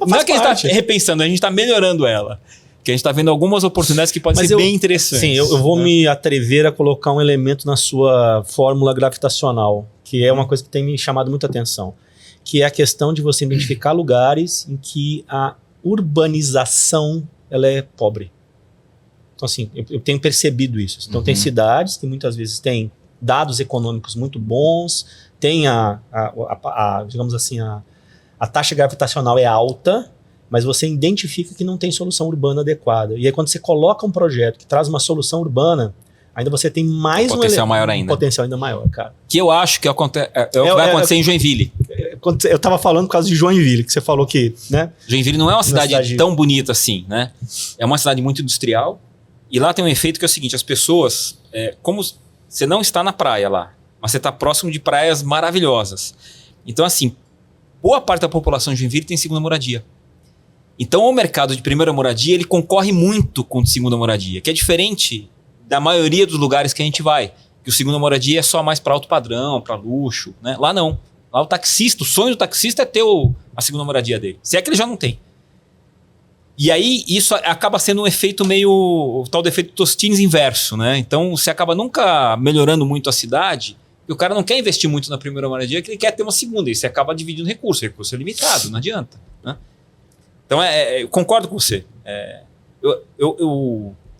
Não é que a gente está repensando, a gente está melhorando ela. Porque a gente está vendo algumas oportunidades que podem ser bem interessantes. Sim, eu vou me atrever a colocar um elemento na sua fórmula gravitacional, que é uma coisa que tem me chamado muita atenção, que é a questão de você identificar lugares em que a urbanização ela é pobre. Então, assim, eu tenho percebido isso. Então, tem cidades que muitas vezes têm dados econômicos muito bons, tem digamos assim, a taxa gravitacional é alta, mas você identifica que não tem solução urbana adequada. E aí, quando você coloca um projeto que traz uma solução urbana, ainda você tem mais potencial maior ainda. Um potencial ainda maior, cara. Que eu acho que vai acontecer em Joinville. Eu estava falando por causa de Joinville, que você falou que, né? Joinville não é uma cidade tão bonita assim, né? É uma cidade muito industrial. E lá tem um efeito que é o seguinte, as pessoas, como você não está na praia lá, mas você está próximo de praias maravilhosas. Então, assim, boa parte da população de Joinville tem segunda moradia. Então, o mercado de primeira moradia, ele concorre muito com segunda moradia, que é diferente da maioria dos lugares que a gente vai. Que o segunda moradia é só mais para alto padrão, para luxo, né? Lá não. Lá o taxista, o sonho do taxista é ter a segunda moradia dele. Se é que ele já não tem. E aí, isso acaba sendo um efeito meio... o tal do efeito Tostines inverso, né? Então, você acaba nunca melhorando muito a cidade, e o cara não quer investir muito na primeira moradia, que ele quer ter uma segunda, e você acaba dividindo recurso. O recurso é limitado, não adianta, né? Então, eu concordo com você.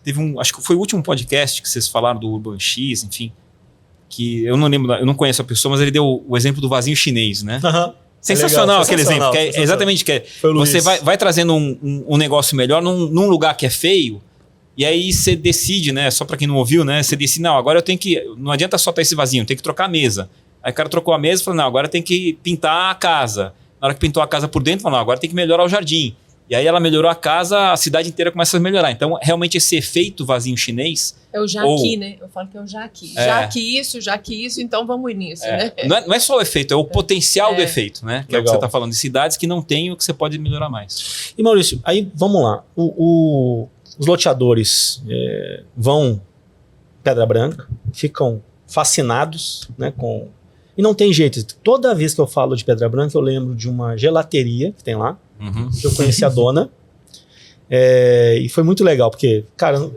Teve acho que foi o último podcast que vocês falaram do Urban X, enfim, que eu não lembro, eu não conheço a pessoa, mas ele deu o exemplo do vasinho chinês, né? Sensacional, legal, aquele exemplo, que é exatamente que você vai trazendo um negócio melhor num lugar que é feio, e aí você decide, né? Só para quem não ouviu, né? Você decide, não, agora eu tenho que. Não adianta só ter esse vasinho, tem que trocar a mesa. Aí o cara trocou a mesa e falou, não, agora tem que pintar a casa. Na hora que pintou a casa por dentro, falou, não, agora tem que melhorar o jardim. E aí ela melhorou a casa, a cidade inteira começa a melhorar. Então, realmente, esse efeito vasinho chinês... É o já aqui, né? Eu falo que é o já aqui. Já que isso, então vamos nisso, né? Não é só o efeito, é o potencial do efeito, né? Que legal. É o que você está falando, de cidades que não têm o que você pode melhorar mais. E Maurício, aí vamos lá. Os loteadores vão Pedra Branca, ficam fascinados, né, com... E não tem jeito. Toda vez que eu falo de Pedra Branca, eu lembro de uma gelateria que tem lá. Eu conheci a dona. E foi muito legal, porque, cara,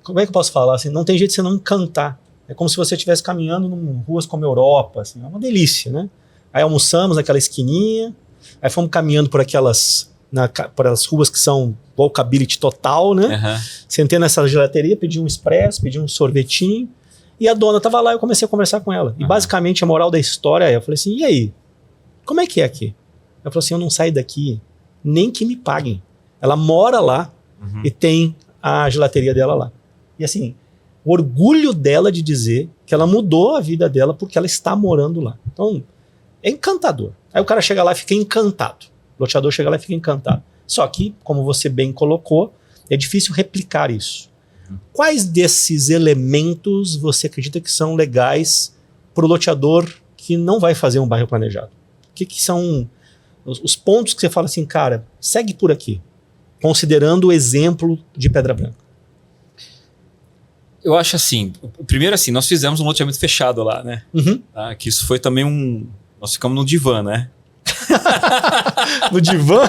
como é que eu posso falar? Assim, não tem jeito de você não encantar. É como se você estivesse caminhando em ruas como a Europa. Assim, é uma delícia, né? Aí almoçamos naquela esquininha, aí fomos caminhando por aquelas ruas que são walkability total, né? Sentei nessa gelateria, pedi um expresso, pedi um sorvetinho, e a dona tava lá, eu comecei a conversar com ela. E basicamente a moral da história é, eu falei assim, e aí? Como é que é aqui? Ela falou assim, eu não saio daqui nem que me paguem. Ela mora lá e tem a gelateria dela lá. E assim, o orgulho dela de dizer que ela mudou a vida dela porque ela está morando lá. Então, é encantador. Aí o cara chega lá e fica encantado. O loteador chega lá e fica encantado. Só que, como você bem colocou, é difícil replicar isso. Quais desses elementos você acredita que são legais para o loteador que não vai fazer um bairro planejado? O que são os pontos que você fala assim, cara, segue por aqui, considerando o exemplo de Pedra Branca? Eu acho assim, primeiro assim, nós fizemos um loteamento fechado lá, né? Tá? Que isso foi também nós ficamos no divã, né? No divã?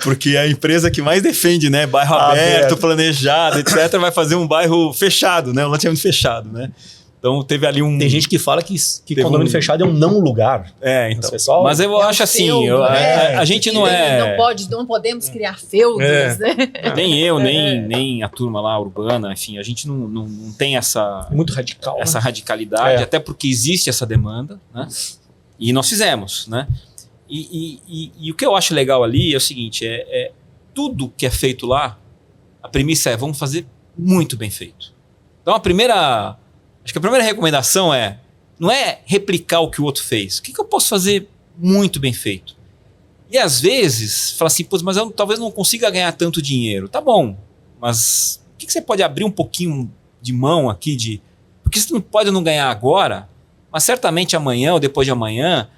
Porque a empresa que mais defende, né? Bairro aberto, planejado, etc., vai fazer um bairro fechado, né? Um loteamento fechado, né? Então teve ali Tem gente que fala que condomínio fechado é um não lugar. Então. Mas eu acho assim, a gente não é... Não podemos criar feudos, né? Nem eu, nem a turma lá urbana, enfim, a gente não tem essa... Muito radical. Essa radicalidade, até porque existe essa demanda, né? E nós fizemos, né? E o que eu acho legal ali é o seguinte, tudo que é feito lá, a premissa é, vamos fazer muito bem feito. Então acho que a primeira recomendação não é replicar o que o outro fez. O que eu posso fazer muito bem feito? E às vezes, fala assim, mas eu talvez não consiga ganhar tanto dinheiro. Tá bom, mas o que você pode abrir um pouquinho de mão aqui? Porque você não pode não ganhar agora, mas certamente amanhã ou depois de amanhã,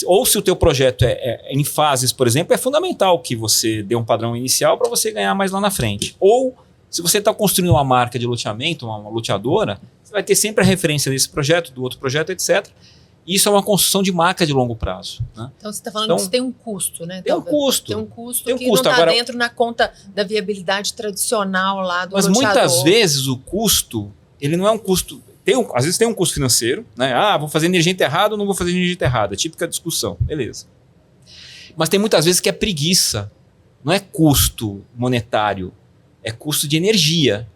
ou se o teu projeto é em fases, por exemplo, é fundamental que você dê um padrão inicial para você ganhar mais lá na frente. Ou se você está construindo uma marca de loteamento, uma loteadora, você vai ter sempre a referência desse projeto, do outro projeto, etc. Isso é uma construção de marca de longo prazo. Né? Então, você está falando que isso tem um custo, né? Tem um custo. Tem um custo tem um que custo. não está Agora, dentro na conta da viabilidade tradicional lá do mas loteador. muitas vezes o custo, ele não é um custo... às vezes tem um custo financeiro, né? Vou fazer energia enterrada ou não vou fazer energia enterrada? Típica discussão, beleza. Mas tem muitas vezes que é preguiça. Não é custo monetário, é custo de energia.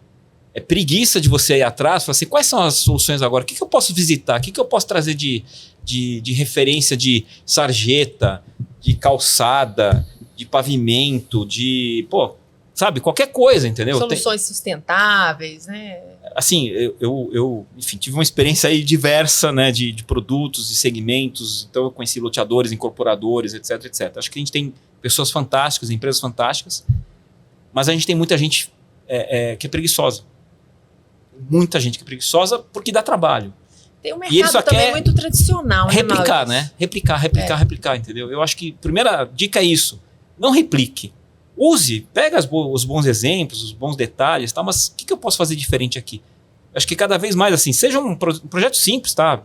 É preguiça de você ir atrás e falar assim, quais são as soluções agora? O que eu posso visitar? O que eu posso trazer de referência de sarjeta, de calçada, de pavimento, sabe, qualquer coisa, entendeu? Soluções sustentáveis, né? Assim, eu enfim, tive uma experiência aí diversa, né, de produtos e segmentos, então eu conheci loteadores, incorporadores, etc, etc. Acho que a gente tem pessoas fantásticas, empresas fantásticas, mas a gente tem muita gente que é preguiçosa. Muita gente que é preguiçosa porque dá trabalho. Tem um mercado também muito tradicional, replicar, né? Replicar, entendeu? Eu acho que a primeira dica é isso. Não replique. Use, pega os bons exemplos, os bons detalhes, tá? Mas o que eu posso fazer diferente aqui? Acho que cada vez mais assim, seja um projeto simples, tá?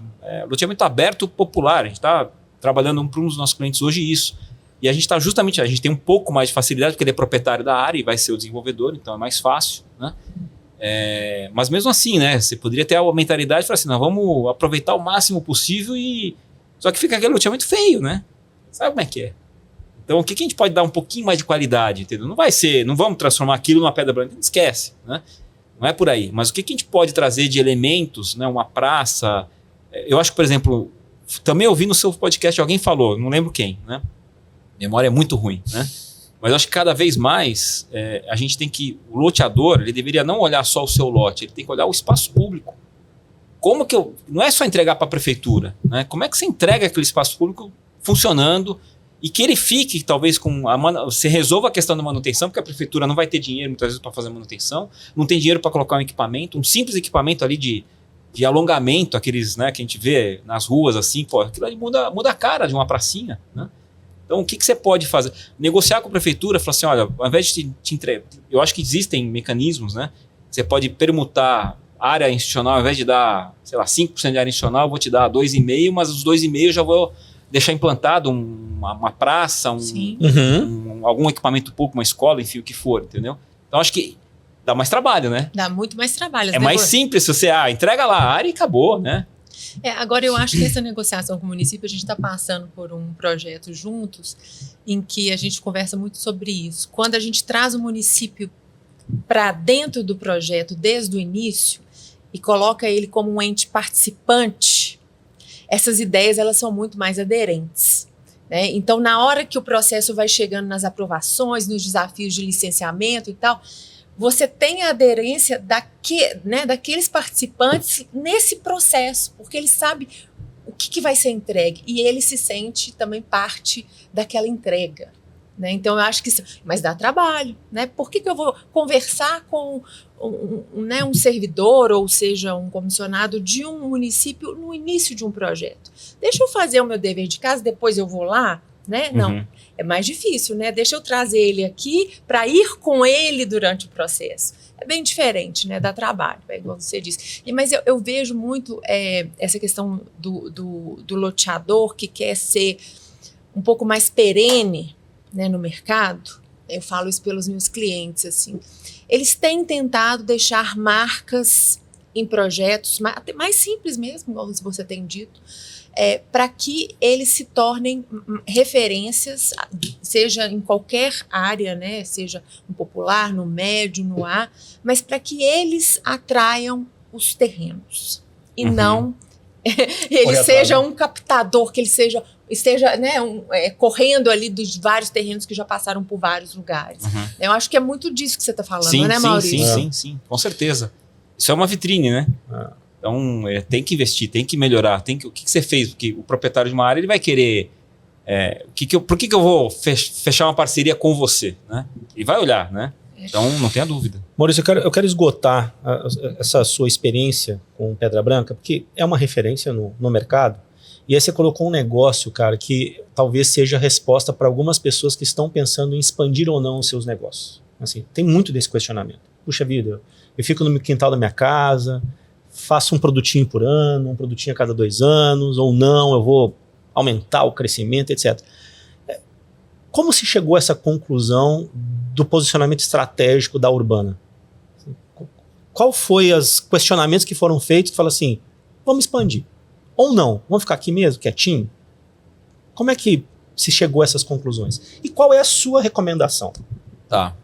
Loteamento aberto popular, a gente está trabalhando para um dos nossos clientes hoje isso. E a gente está justamente, a gente tem um pouco mais de facilidade porque ele é proprietário da área e vai ser o desenvolvedor, então é mais fácil, né? Mas mesmo assim, né? Você poderia ter a mentalidade de falar assim, não, vamos aproveitar o máximo possível só que fica aquele loteamento feio, né? Sabe como é que é? Então, o que a gente pode dar um pouquinho mais de qualidade, entendeu? Não vamos transformar aquilo numa pedra branca, esquece, né? Não é por aí. Mas o que a gente pode trazer de elementos, né? Uma praça. Eu acho que, por exemplo, também ouvi no seu podcast, alguém falou, não lembro quem, né? Memória é muito ruim, né? Mas eu acho que cada vez mais a gente tem que... O loteador, ele deveria não olhar só o seu lote, ele tem que olhar o espaço público. Como que não é só entregar para a prefeitura, né? Como é que você entrega aquele espaço público funcionando e que ele fique, talvez, você resolva a questão da manutenção, porque a prefeitura não vai ter dinheiro, muitas vezes, para fazer manutenção, não tem dinheiro para colocar um equipamento, um simples equipamento ali de alongamento, aqueles, né, que a gente vê nas ruas, assim, aquilo ali muda a cara de uma pracinha, né? Então, o que você pode fazer? Negociar com a prefeitura, falar assim, olha, ao invés de te entregar... Eu acho que existem mecanismos, né? Você pode permutar área institucional, ao invés de dar, sei lá, 5% de área institucional, eu vou te dar 2,5%, mas os 2,5% eu já vou deixar implantado uma praça, algum equipamento público, uma escola, enfim, o que for, entendeu? Então, acho que dá mais trabalho, né? Dá muito mais trabalho. Mais simples se você entrega lá a área e acabou, né? Agora, eu acho que essa negociação com o município, a gente está passando por um projeto juntos em que a gente conversa muito sobre isso. Quando a gente traz o município para dentro do projeto desde o início e coloca ele como um ente participante, essas ideias elas são muito mais aderentes, né? Então, na hora que o processo vai chegando nas aprovações, nos desafios de licenciamento e tal, você tem a aderência daqueles participantes nesse processo, porque ele sabe o que vai ser entregue e ele se sente também parte daquela entrega, né? Então, eu acho que isso... Mas dá trabalho, né? Por que eu vou conversar com um servidor, ou seja, um comissionado de um município no início de um projeto? Deixa eu fazer o meu dever de casa, depois eu vou lá, né? Não, é mais difícil, né? Deixa eu trazer ele aqui para ir com ele durante o processo. É bem diferente, né? Dá trabalho, igual você disse. Mas eu vejo muito essa questão do loteador que quer ser um pouco mais perene, né, no mercado. Eu falo isso pelos meus clientes, assim. Eles têm tentado deixar marcas em projetos mais simples mesmo, como você tem dito, para que eles se tornem referências, seja em qualquer área, né, seja no popular, no médio, no A, mas para que eles atraiam os terrenos e não ele seja um captador, que ele esteja né, correndo ali dos vários terrenos que já passaram por vários lugares. Eu acho que é muito disso que você está falando, né, Maurício? Sim, com certeza. Isso é uma vitrine, né? Então, tem que investir, tem que melhorar. O que você fez? Porque o proprietário de uma área, ele vai querer... por que eu vou fechar uma parceria com você? Né? Ele vai olhar, né? Então, não tenha dúvida. Maurício, eu quero esgotar essa sua experiência com Pedra Branca, porque é uma referência no mercado. E aí você colocou um negócio, cara, que talvez seja a resposta para algumas pessoas que estão pensando em expandir ou não os seus negócios. Assim, tem muito desse questionamento. Puxa vida, eu fico no quintal da minha casa, faço um produtinho por ano, um produtinho a cada 2 anos, ou não, eu vou aumentar o crescimento, etc. Como se chegou a essa conclusão do posicionamento estratégico da Urbana? Qual foi os questionamentos que foram feitos que fala assim, vamos expandir? Ou não? Vamos ficar aqui mesmo, quietinho? Como é que se chegou a essas conclusões? E qual é a sua recomendação? Tá.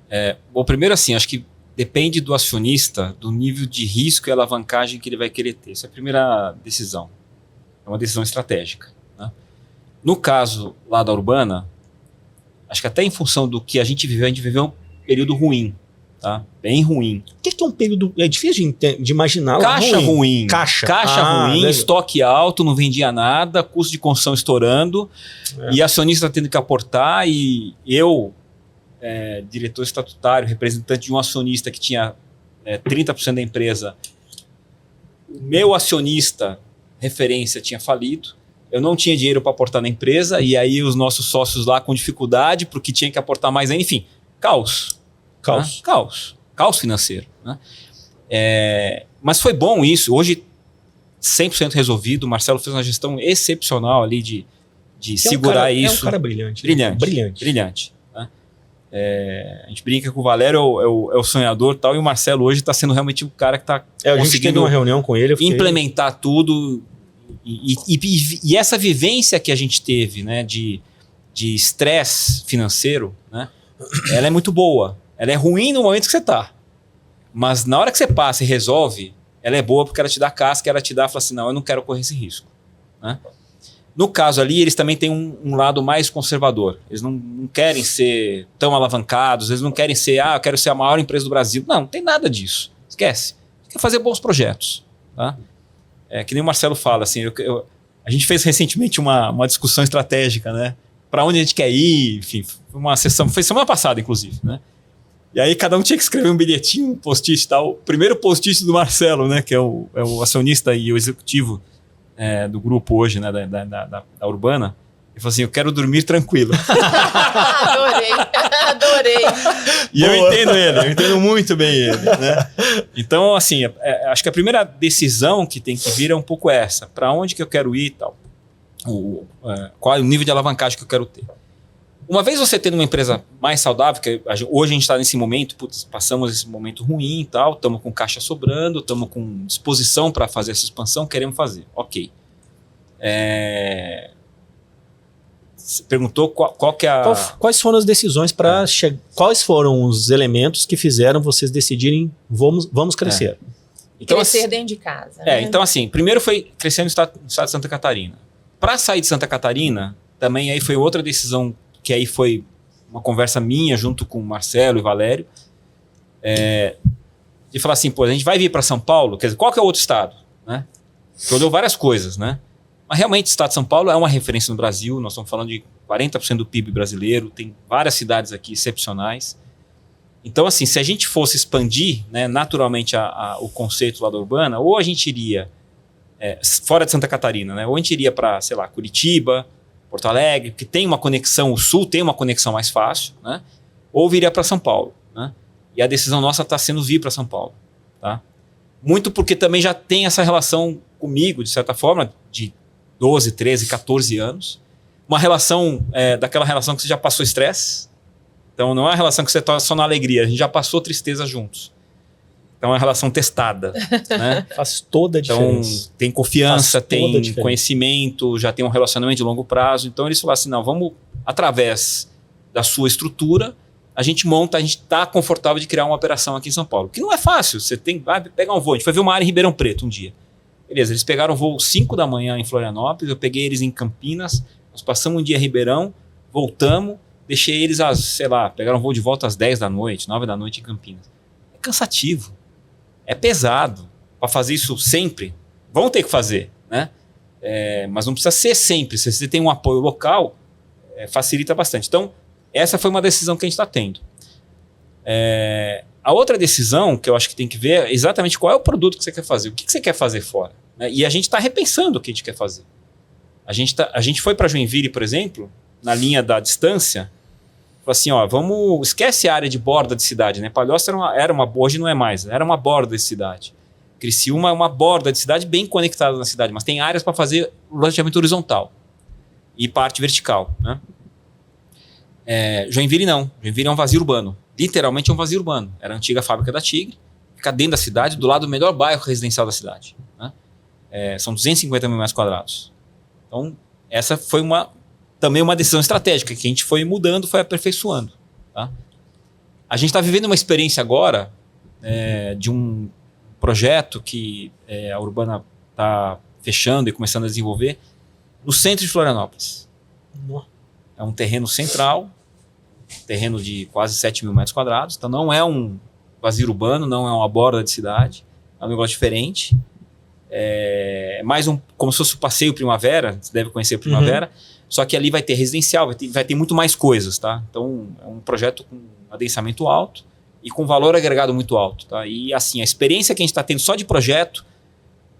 Bom, primeiro assim, acho que depende do acionista, do nível de risco e alavancagem que ele vai querer ter. Essa é a primeira decisão. É uma decisão estratégica. Né? No caso lá da Urbana, acho que até em função do que a gente viveu um período ruim. Tá? Bem ruim. O que é um período... É difícil de imaginar. Caixa ruim. Caixa ruim, legal. estoque alto, não vendia nada, custo de construção estourando, e acionista tendo que aportar, e eu, diretor estatutário, representante de um acionista que tinha 30% da empresa, o meu acionista, referência, tinha falido, eu não tinha dinheiro para aportar na empresa, e aí os nossos sócios lá com dificuldade, porque tinha que aportar mais, enfim, caos. Caos. Né? Caos financeiro. Né? Mas foi bom isso. Hoje, 100% resolvido. O Marcelo fez uma gestão excepcional ali de segurar isso. É um cara brilhante. Brilhante. Né? A gente brinca que o Valério é o sonhador e tal, e o Marcelo hoje está sendo realmente o cara que está conseguindo... A gente teve uma reunião com ele. Implementar tudo. E essa vivência que a gente teve, né, de estresse financeiro, né, ela é muito boa. Ela é ruim no momento que você está. Mas na hora que você passa e resolve, ela é boa porque ela te dá casca, ela te dá, fala assim, não, eu não quero correr esse risco. Né? No caso ali, eles também têm um lado mais conservador. Eles não querem ser tão alavancados, eles não querem ser, eu quero ser a maior empresa do Brasil. Não tem nada disso. Esquece. Você quer fazer bons projetos. Tá? Que nem o Marcelo fala, assim, a gente fez recentemente uma discussão estratégica, né? Para onde a gente quer ir, enfim, uma sessão, foi semana passada, inclusive, né? E aí cada um tinha que escrever um bilhetinho, um post-it e tal. O primeiro post-it do Marcelo, né, que é o acionista e o executivo do grupo hoje, né, da Urbana, ele falou assim, eu quero dormir tranquilo. Adorei. E eu entendo muito bem ele. Né? Então, assim, acho que a primeira decisão que tem que vir é um pouco essa. Para onde que eu quero ir e tal. Qual é o nível de alavancagem que eu quero ter. Uma vez você tendo uma empresa mais saudável, que hoje a gente está nesse momento, passamos esse momento ruim e tal, estamos com caixa sobrando, estamos com disposição para fazer essa expansão, queremos fazer. Ok. Você perguntou qual que é quais foram as decisões para quais foram os elementos que fizeram vocês decidirem vamos crescer? Então, crescer dentro de casa. Né? Então assim, primeiro foi crescer no estado de Santa Catarina. Para sair de Santa Catarina, também aí foi outra decisão que aí foi uma conversa minha junto com o Marcelo e Valério, de falar assim, a gente vai vir para São Paulo, quer dizer, qual que é o outro estado? Né? Que olhou várias coisas, né? Mas realmente o estado de São Paulo é uma referência no Brasil, nós estamos falando de 40% do PIB brasileiro, tem várias cidades aqui excepcionais. Então, assim, se a gente fosse expandir, né, naturalmente o conceito lá da Urbana, ou a gente iria fora de Santa Catarina, né? Ou a gente iria para, sei lá, Curitiba, Porto Alegre, que tem uma conexão, o Sul tem uma conexão mais fácil, né? Ou viria para São Paulo. Né? E a decisão nossa está sendo vir para São Paulo. Tá? Muito porque também já tem essa relação comigo, de certa forma, de 12, 13, 14 anos. Uma relação, daquela relação que você já passou estresse. Então não é uma relação que você está só na alegria, a gente já passou tristeza juntos. Então é uma relação testada. Né? Faz toda a diferença. Então tem confiança, tem conhecimento, já tem um relacionamento de longo prazo. Então eles falaram assim, não, vamos, através da sua estrutura, a gente está confortável de criar uma operação aqui em São Paulo. Que não é fácil, você vai pegar um voo. A gente foi ver uma área em Ribeirão Preto um dia. Beleza, eles pegaram o voo 5 da manhã em Florianópolis, eu peguei eles em Campinas, nós passamos um dia em Ribeirão, voltamos, deixei eles pegaram o voo de volta às 10 da noite, 9 da noite em Campinas. É cansativo. É pesado. Para fazer isso sempre, vão ter que fazer, né? Mas não precisa ser sempre. Se você tem um apoio local, facilita bastante. Então, essa foi uma decisão que a gente está tendo. A outra decisão que eu acho que tem que ver é exatamente qual é o produto que você quer fazer. O que você quer fazer fora? Né? E a gente está repensando o que a gente quer fazer. A gente foi para Joinville, por exemplo, na linha da distância, falou assim, esquece a área de borda de cidade, né? Palhoça hoje não é mais, era uma borda de cidade. Criciúma é uma borda de cidade bem conectada na cidade, mas tem áreas para fazer loteamento horizontal e parte vertical, né? Joinville não. Joinville é um vazio urbano. Literalmente é um vazio urbano. Era a antiga fábrica da Tigre, fica dentro da cidade, do lado do melhor bairro residencial da cidade, né? São 250 mil metros quadrados. Então, essa foi também uma decisão estratégica que a gente foi mudando, foi aperfeiçoando, tá? A gente está vivendo uma experiência agora de um projeto que a Urbana está fechando e começando a desenvolver no centro de Florianópolis. É um terreno central, terreno de quase 7 mil metros quadrados, então não é um vazio urbano, não é uma borda de cidade, é um negócio diferente. É mais como se fosse o Passeio Primavera, você deve conhecer Primavera, só que ali vai ter residencial, vai ter muito mais coisas, tá? Então é um projeto com adensamento alto e com valor agregado muito alto, tá? E assim, a experiência que a gente está tendo só de projeto,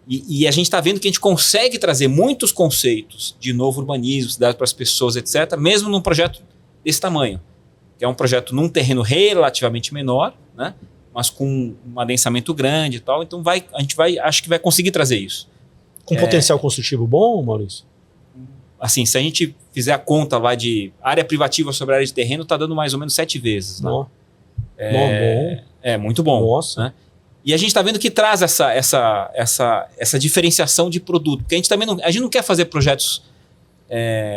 e a gente está vendo que a gente consegue trazer muitos conceitos de novo urbanismo, cidade para as pessoas, etc., mesmo num projeto desse tamanho, que é um projeto num terreno relativamente menor, né? Mas com um adensamento grande e tal. Então a gente acho que vai conseguir trazer isso. Com potencial construtivo bom, Maurício? Assim, se a gente fizer a conta lá de área privativa sobre área de terreno, está dando mais ou menos 7 vezes. Né? Bom. Muito bom. Nossa. Né? E a gente está vendo que traz essa diferenciação de produto. Porque a gente não quer fazer projetos,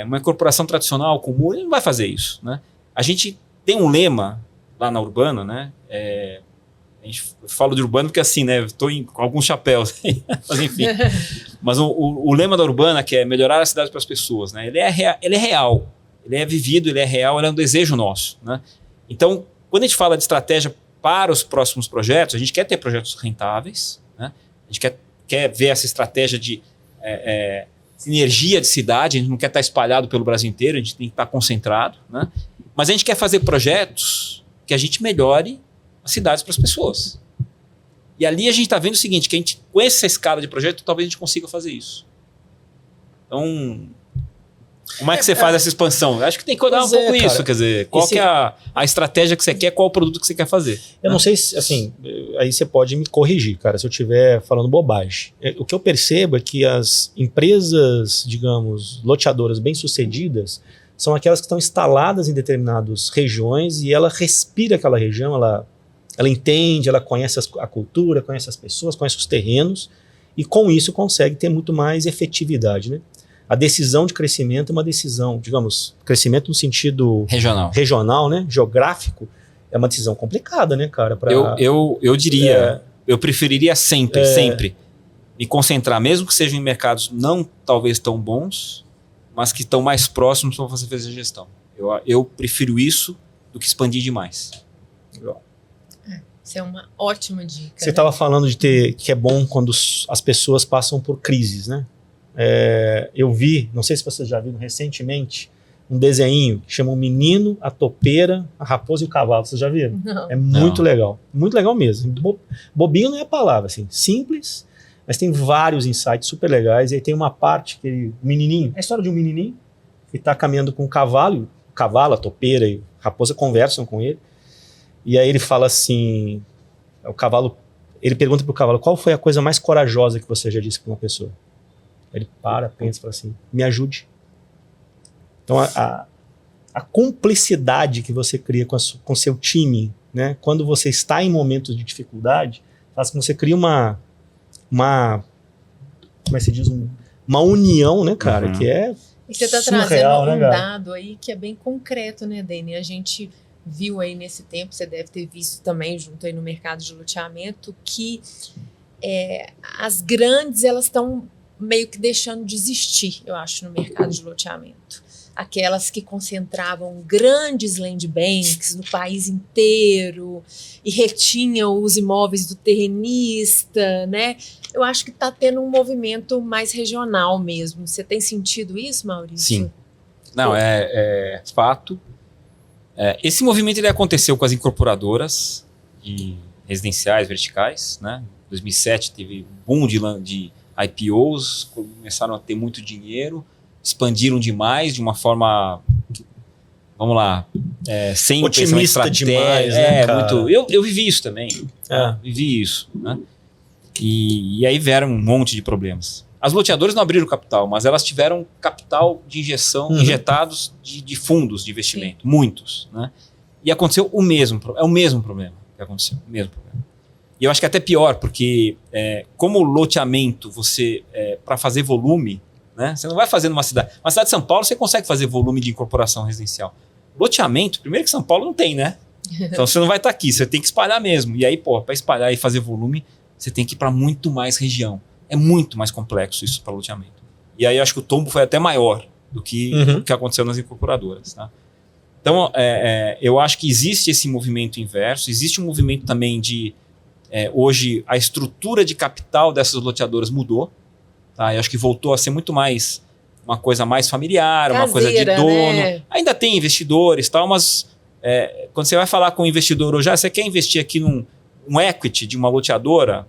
uma incorporação tradicional com muro, não vai fazer isso. Né? A gente tem um lema lá na Urbana, né? A gente fala de Urbana porque assim, né? Estou com alguns chapéus, mas enfim. Mas o lema da Urbana, que é melhorar a cidade para as pessoas, né? Ele é real, ele é vivido, ele é real, ele é um desejo nosso, né? Então, quando a gente fala de estratégia para os próximos projetos, a gente quer ter projetos rentáveis, né? A gente quer ver essa estratégia de sinergia de cidade, a gente não quer estar espalhado pelo Brasil inteiro, a gente tem que estar concentrado, né? Mas a gente quer fazer projetos que a gente melhore as cidades para as pessoas. E ali a gente está vendo o seguinte, que a gente, com essa escala de projeto, talvez a gente consiga fazer isso. Então, como é que você faz essa expansão? Eu acho que tem que olhar um pouco isso, cara. Quer dizer, qual que é a estratégia que você quer, qual o produto que você quer fazer. Eu não sei se, assim, aí você pode me corrigir, cara, se eu estiver falando bobagem. O que eu percebo é que as empresas, digamos, loteadoras bem-sucedidas, são aquelas que estão instaladas em determinadas regiões e ela respira aquela região, ela entende, ela conhece a cultura, conhece as pessoas, conhece os terrenos e com isso consegue ter muito mais efetividade, né? A decisão de crescimento é uma decisão, digamos, crescimento no sentido regional, né? Geográfico, é uma decisão complicada, né, cara? Eu diria, eu preferiria sempre me concentrar, mesmo que sejam em mercados não talvez tão bons, mas que estão mais próximos para você fazer gestão. Eu prefiro isso do que expandir demais. Legal. Isso é uma ótima dica. Você estava falando de que é bom quando as pessoas passam por crises, né? Eu vi, não sei se vocês já viram recentemente, um desenho que chama O Menino, a Topeira, a Raposa e o Cavalo. Vocês já viram? Não. É muito legal. Muito legal mesmo. Bobinho não é a palavra, assim. Simples, mas tem vários insights super legais. E aí tem uma parte que o menininho, é a história de um menininho que está caminhando com o cavalo, a topeira e a raposa conversam com ele. E aí ele fala assim, ele pergunta pro cavalo, qual foi a coisa mais corajosa que você já disse para uma pessoa? Ele pensa e fala assim, me ajude. Então a cumplicidade que você cria com seu time, né, quando você está em momentos de dificuldade, faz com que você crie como é que se diz, uma união, né, cara, que é e você está trazendo um dado aí que é bem concreto, né, Dani? A gente viu aí nesse tempo, você deve ter visto também junto aí no mercado de loteamento, que as grandes, elas estão meio que deixando de existir, eu acho, no mercado de loteamento. Aquelas que concentravam grandes land banks no país inteiro e retinham os imóveis do terrenista, né? Eu acho que está tendo um movimento mais regional mesmo. Você tem sentido isso, Maurício? Sim. Não, é fato. Esse movimento ele aconteceu com as incorporadoras de residenciais verticais, né? Em 2007 teve boom de IPOs, começaram a ter muito dinheiro, expandiram demais, de uma forma, vamos lá, sem otimista demais, né, cara? muito. Eu vivi isso também, vivi isso, né? E aí vieram um monte de problemas. As loteadoras não abriram capital, mas elas tiveram capital de injeção, injetados de fundos de investimento, muitos, né? E aconteceu o mesmo problema que aconteceu, o mesmo problema. E eu acho que é até pior, porque como loteamento, você, para fazer volume, né? Você não vai fazer numa cidade. Uma cidade de São Paulo, você consegue fazer volume de incorporação residencial. Loteamento, primeiro que São Paulo não tem, né? Então você não vai estar aqui, você tem que espalhar mesmo. E aí, para espalhar e fazer volume, você tem que ir para muito mais região. É muito mais complexo isso para loteamento. E aí acho que o tombo foi até maior do que o que aconteceu nas incorporadoras. Tá? Então, eu acho que existe esse movimento inverso. Existe um movimento também de... hoje, a estrutura de capital dessas loteadoras mudou. Tá? Eu acho que voltou a ser muito mais uma coisa mais familiar, caseira, uma coisa de dono. né? Ainda tem investidores e tal, mas quando você vai falar com um investidor hoje, você quer investir aqui num equity de uma loteadora...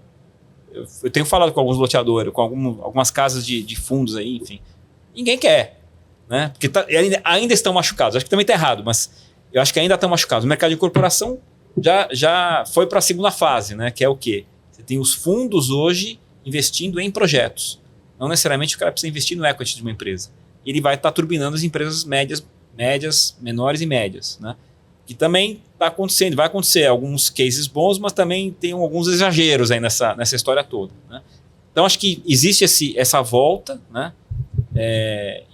Eu tenho falado com alguns loteadores, com algumas casas de fundos aí, enfim. Ninguém quer, né? Porque ainda estão machucados. Acho que também está errado, mas eu acho que ainda estão machucados. O mercado de incorporação já foi para a segunda fase, né? Que é o quê? Você tem os fundos hoje investindo em projetos. Não necessariamente o cara precisa investir no equity de uma empresa. Ele vai estar turbinando as empresas médias, menores e médias, né? Que também está acontecendo, vai acontecer alguns cases bons, mas também tem alguns exageros aí nessa história toda, né? Então acho que existe essa volta, né?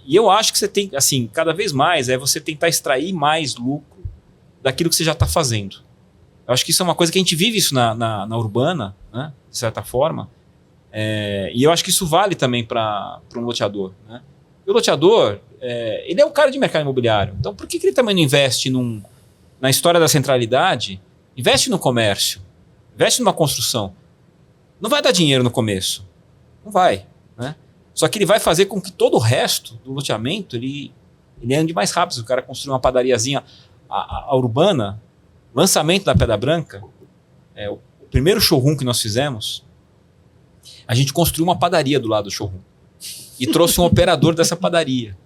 E eu acho que você tem, assim, cada vez mais você tentar extrair mais lucro daquilo que você já está fazendo. Eu acho que isso é uma coisa que a gente vive isso na urbana, né? De certa forma. E eu acho que isso vale também para um loteador, né? E o loteador, ele é um cara de mercado imobiliário. Então por que ele também não investe na história da centralidade? Investe no comércio, investe numa construção. Não vai dar dinheiro no começo, não vai, né? Só que ele vai fazer com que todo o resto do loteamento ele ande mais rápido. Se o cara construir uma padariazinha a urbana, lançamento da Pedra Branca, o primeiro showroom que nós fizemos, a gente construiu uma padaria do lado do showroom e trouxe um operador dessa padaria.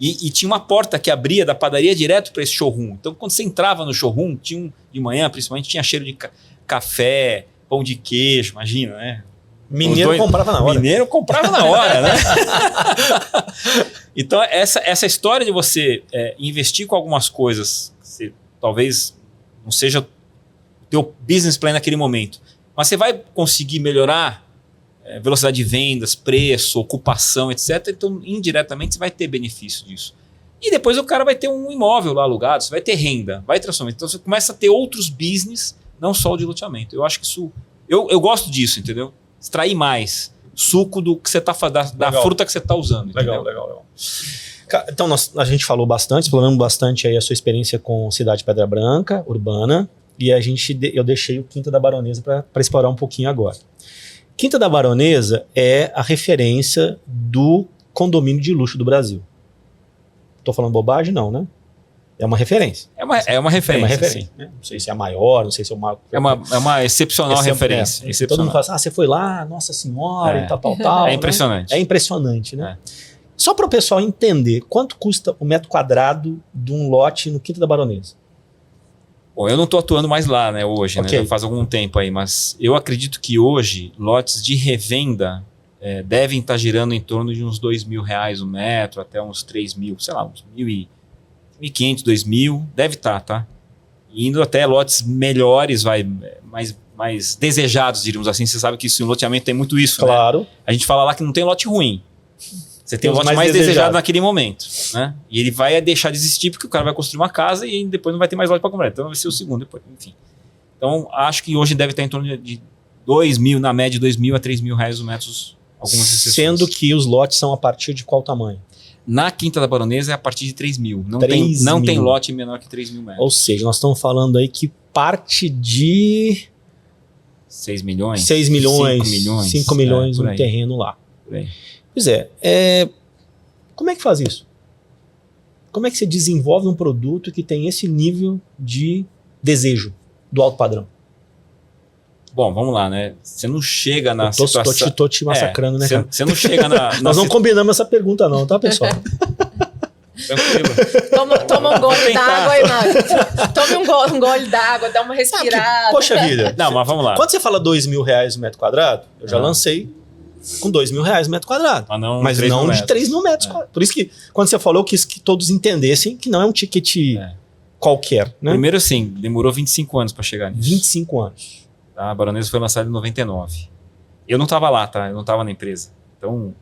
E tinha uma porta que abria da padaria direto para esse showroom. Então, quando você entrava no showroom, de manhã, principalmente, tinha cheiro de café, pão de queijo, imagina, né? Mineiro comprava na hora. Mineiro comprava na hora, né? Então, essa história de você investir com algumas coisas, que talvez não seja o teu business plan naquele momento, mas você vai conseguir melhorar velocidade de vendas, preço, ocupação, etc. Então, indiretamente, você vai ter benefício disso. E depois o cara vai ter um imóvel lá alugado, você vai ter renda, vai transformar. Então, você começa a ter outros business, não só o de loteamento. Eu acho que isso... Eu gosto disso, entendeu? Extrair mais suco do que você tá da fruta que você está usando. Legal. Então, a gente falou bastante, exploramos bastante aí a sua experiência com Cidade Pedra Branca, urbana, e eu deixei o Quinta da Baronesa para explorar um pouquinho agora. Quinta da Baronesa é a referência do condomínio de luxo do Brasil. Estou falando bobagem? Não, né? É uma referência. É uma referência. Sim. Não sei se é a maior, não sei se é o maior. É uma excepcional referência. Excepcional. Todo mundo fala assim, você foi lá, Nossa Senhora, e tal. É impressionante. Né? É impressionante, né? Só para o pessoal entender, quanto custa o metro quadrado de um lote no Quinta da Baronesa? Bom, eu não estou atuando mais lá, né, hoje, Okay. né? Já faz algum tempo aí, mas eu acredito que hoje lotes de revenda devem estar girando em torno de uns R$2.000 o metro, até uns 3.000, sei lá, uns 1.500, 2.000, deve estar, tá? Indo até lotes melhores, mais desejados, diríamos assim. Você sabe que isso em loteamento tem muito isso, claro. Né? A gente fala lá que não tem lote ruim. Você tem o lote mais desejado naquele momento, né? E ele vai deixar de existir porque o cara vai construir uma casa e depois não vai ter mais lote para comprar. Então vai ser o segundo depois, enfim. Então acho que hoje deve estar em torno de 2.000, na média, R$2.000 a R$3.000 o metro, algumas exceções. Sendo que os lotes são a partir de qual tamanho? Na Quinta da Baronesa é a partir de 3.000. Não tem lote menor que 3.000 metros. Ou seja, nós estamos falando aí que parte de 6 milhões? 6 milhões, 5 milhões. 5 milhões no terreno lá. Por aí. Pois como é que faz isso? Como é que você desenvolve um produto que tem esse nível de desejo do alto padrão? Bom, vamos lá, né? Você não chega na situação... Tô te massacrando, né, cara? Você não chega na... Nós não combinamos essa pergunta não, tá, pessoal? Tranquilo. Toma um gole d'água aí, Marcos. Tome um gole d'água, dá uma respirada. Poxa vida. Não, mas vamos lá. Quando você fala R$2.000 o metro quadrado, eu já lancei com R$2.000 o metro quadrado. Mas não de 3.000 metros quadrados. Por isso que, quando você falou, eu quis que todos entendessem que não é um ticket qualquer. Né? Primeiro, assim, demorou 25 anos para chegar nisso. 25 anos. Tá? A Baronesa foi lançada em 99. Eu não estava lá, tá? Eu não estava na empresa. Então,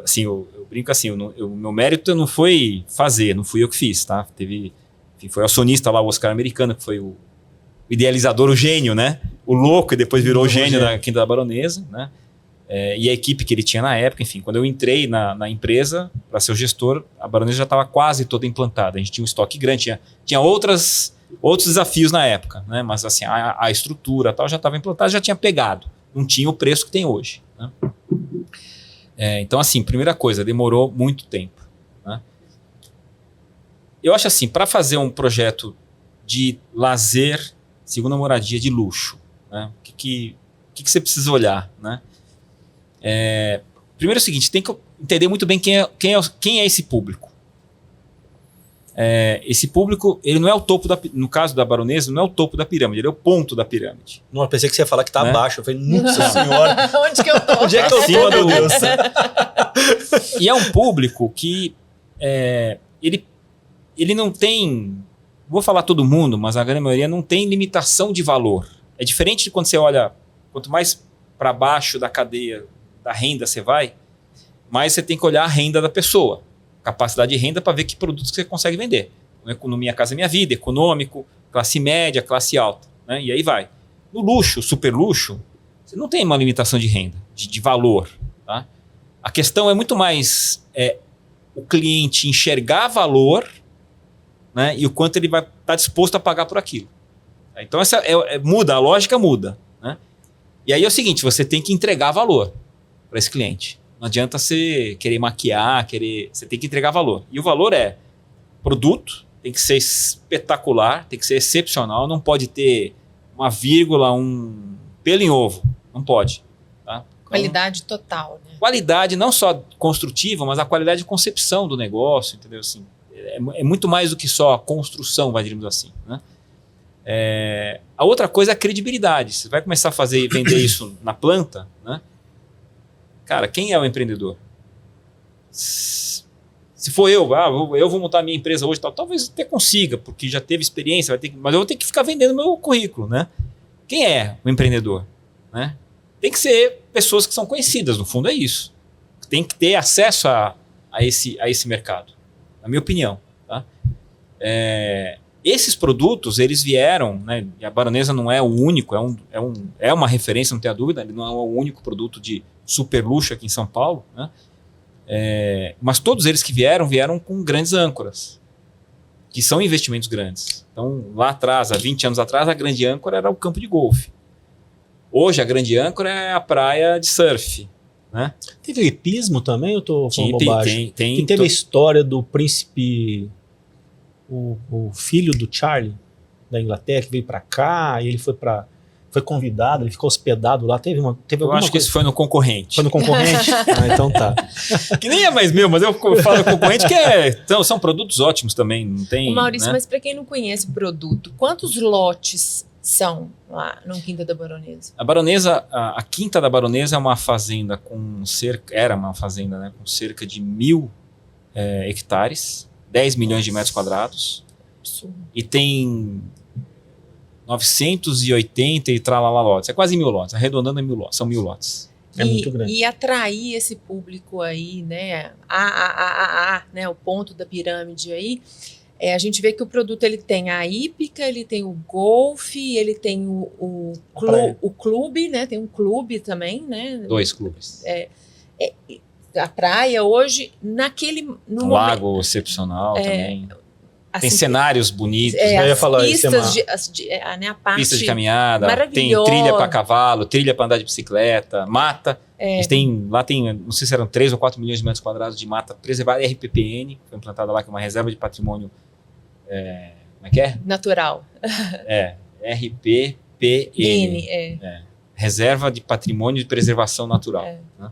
assim, eu brinco assim, o meu mérito não foi fazer, não fui eu que fiz, tá? Enfim, foi o acionista lá, o Oscar Americano, que foi o idealizador, o gênio, né? O louco, e depois virou o gênio da Quinta da Baronesa, né? E a equipe que ele tinha na época, enfim, quando eu entrei na empresa para ser o gestor, a Baronesa já estava quase toda implantada. A gente tinha um estoque grande, tinha outros desafios na época, né? Mas assim, a estrutura tal já estava implantada, já tinha pegado. Não tinha o preço que tem hoje, né? Então, assim, primeira coisa, demorou muito tempo, né? Eu acho assim, para fazer um projeto de lazer, segunda moradia de luxo, né? O que você precisa olhar, né? Primeiro é o seguinte, tem que entender muito bem quem é esse público. Esse público, ele não é o topo no caso da Baronesa, não é o topo da pirâmide, ele é o ponto da pirâmide. Não, eu pensei que você ia falar que tá abaixo. Eu falei, nossa senhora. Onde que eu tô? Onde é que eu tô, meu Deus? E é um público que ele não tem, vou falar todo mundo, mas a grande maioria não tem limitação de valor. É diferente de quando você olha, quanto mais para baixo da cadeia da renda você vai, mais você tem que olhar a renda da pessoa. Capacidade de renda para ver que produtos você consegue vender. Minha Casa Minha Vida, econômico, classe média, classe alta, né? E aí vai. No luxo, super luxo, você não tem uma limitação de renda, de valor. Tá? A questão é muito mais o cliente enxergar valor, né? E o quanto ele vai estar disposto a pagar por aquilo. Então muda, a lógica muda. Né? E aí é o seguinte, você tem que entregar valor para esse cliente. Não adianta você querer maquiar, você tem que entregar valor. E o valor é produto, tem que ser espetacular, tem que ser excepcional, não pode ter uma vírgula, um pelo em ovo. Não pode. Tá? Então, qualidade total. Né? Qualidade não só construtiva, mas a qualidade de concepção do negócio, entendeu? Assim, é muito mais do que só a construção, digamos assim. Né? A outra coisa é a credibilidade. Você vai começar a vender isso na planta, né? Cara, quem é o empreendedor? Se for eu vou montar a minha empresa hoje, talvez até consiga, porque já teve experiência, mas eu vou ter que ficar vendendo meu currículo, né? Quem é o empreendedor? Né? Tem que ser pessoas que são conhecidas, no fundo é isso. Tem que ter acesso a esse mercado, na minha opinião. Tá? Esses produtos, eles vieram, né? E a Baronesa não é o único, é uma referência, não tenha dúvida, ele não é o único produto de super luxo aqui em São Paulo, né? Mas todos eles que vieram com grandes âncoras, que são investimentos grandes. Então, lá atrás, há 20 anos atrás, a grande âncora era o campo de golfe. Hoje, a grande âncora é a praia de surf. Né? Teve hipismo também? Eu estou falando bobagem? Tem. Teve a história do príncipe, o filho do Charlie, da Inglaterra, que veio para cá, e ele foi convidado, ele ficou hospedado lá. Teve alguma coisa? Acho que isso foi no concorrente. Foi no concorrente? Então tá. Que nem é mais meu, mas eu falo concorrente que são produtos ótimos também. Não tem, Maurício, né? mas para quem não conhece o produto, quantos lotes são lá no Quinta da Baronesa? A Baronesa, a Quinta da Baronesa é uma fazenda era uma fazenda, né, com cerca de 1.000 hectares, 10 milhões de metros quadrados. Absurdo. E tem 980 e tralala lotes. É quase 1.000 lotes. Arredondando é 1.000 lotes. São 1.000 lotes. É muito grande. E atrair esse público aí, né? Né? O ponto da pirâmide aí. A gente vê que o produto ele tem a hípica, ele tem o golfe, ele tem o clube, né? Tem um clube também, né? 2 clubes. A praia hoje, Um lago excepcional também. Assim, tem cenários bonitos. Eu ia falar pistas né, a parte pista de caminhada, tem maravilhosa. trilha para cavalo, trilha para andar de bicicleta, mata. Lá tem, não sei se eram 3 ou 4 milhões de metros quadrados de mata preservada, RPPN, foi implantada lá, que é uma reserva de patrimônio, como é que é? Natural. RPPN. reserva de patrimônio de preservação natural. Né?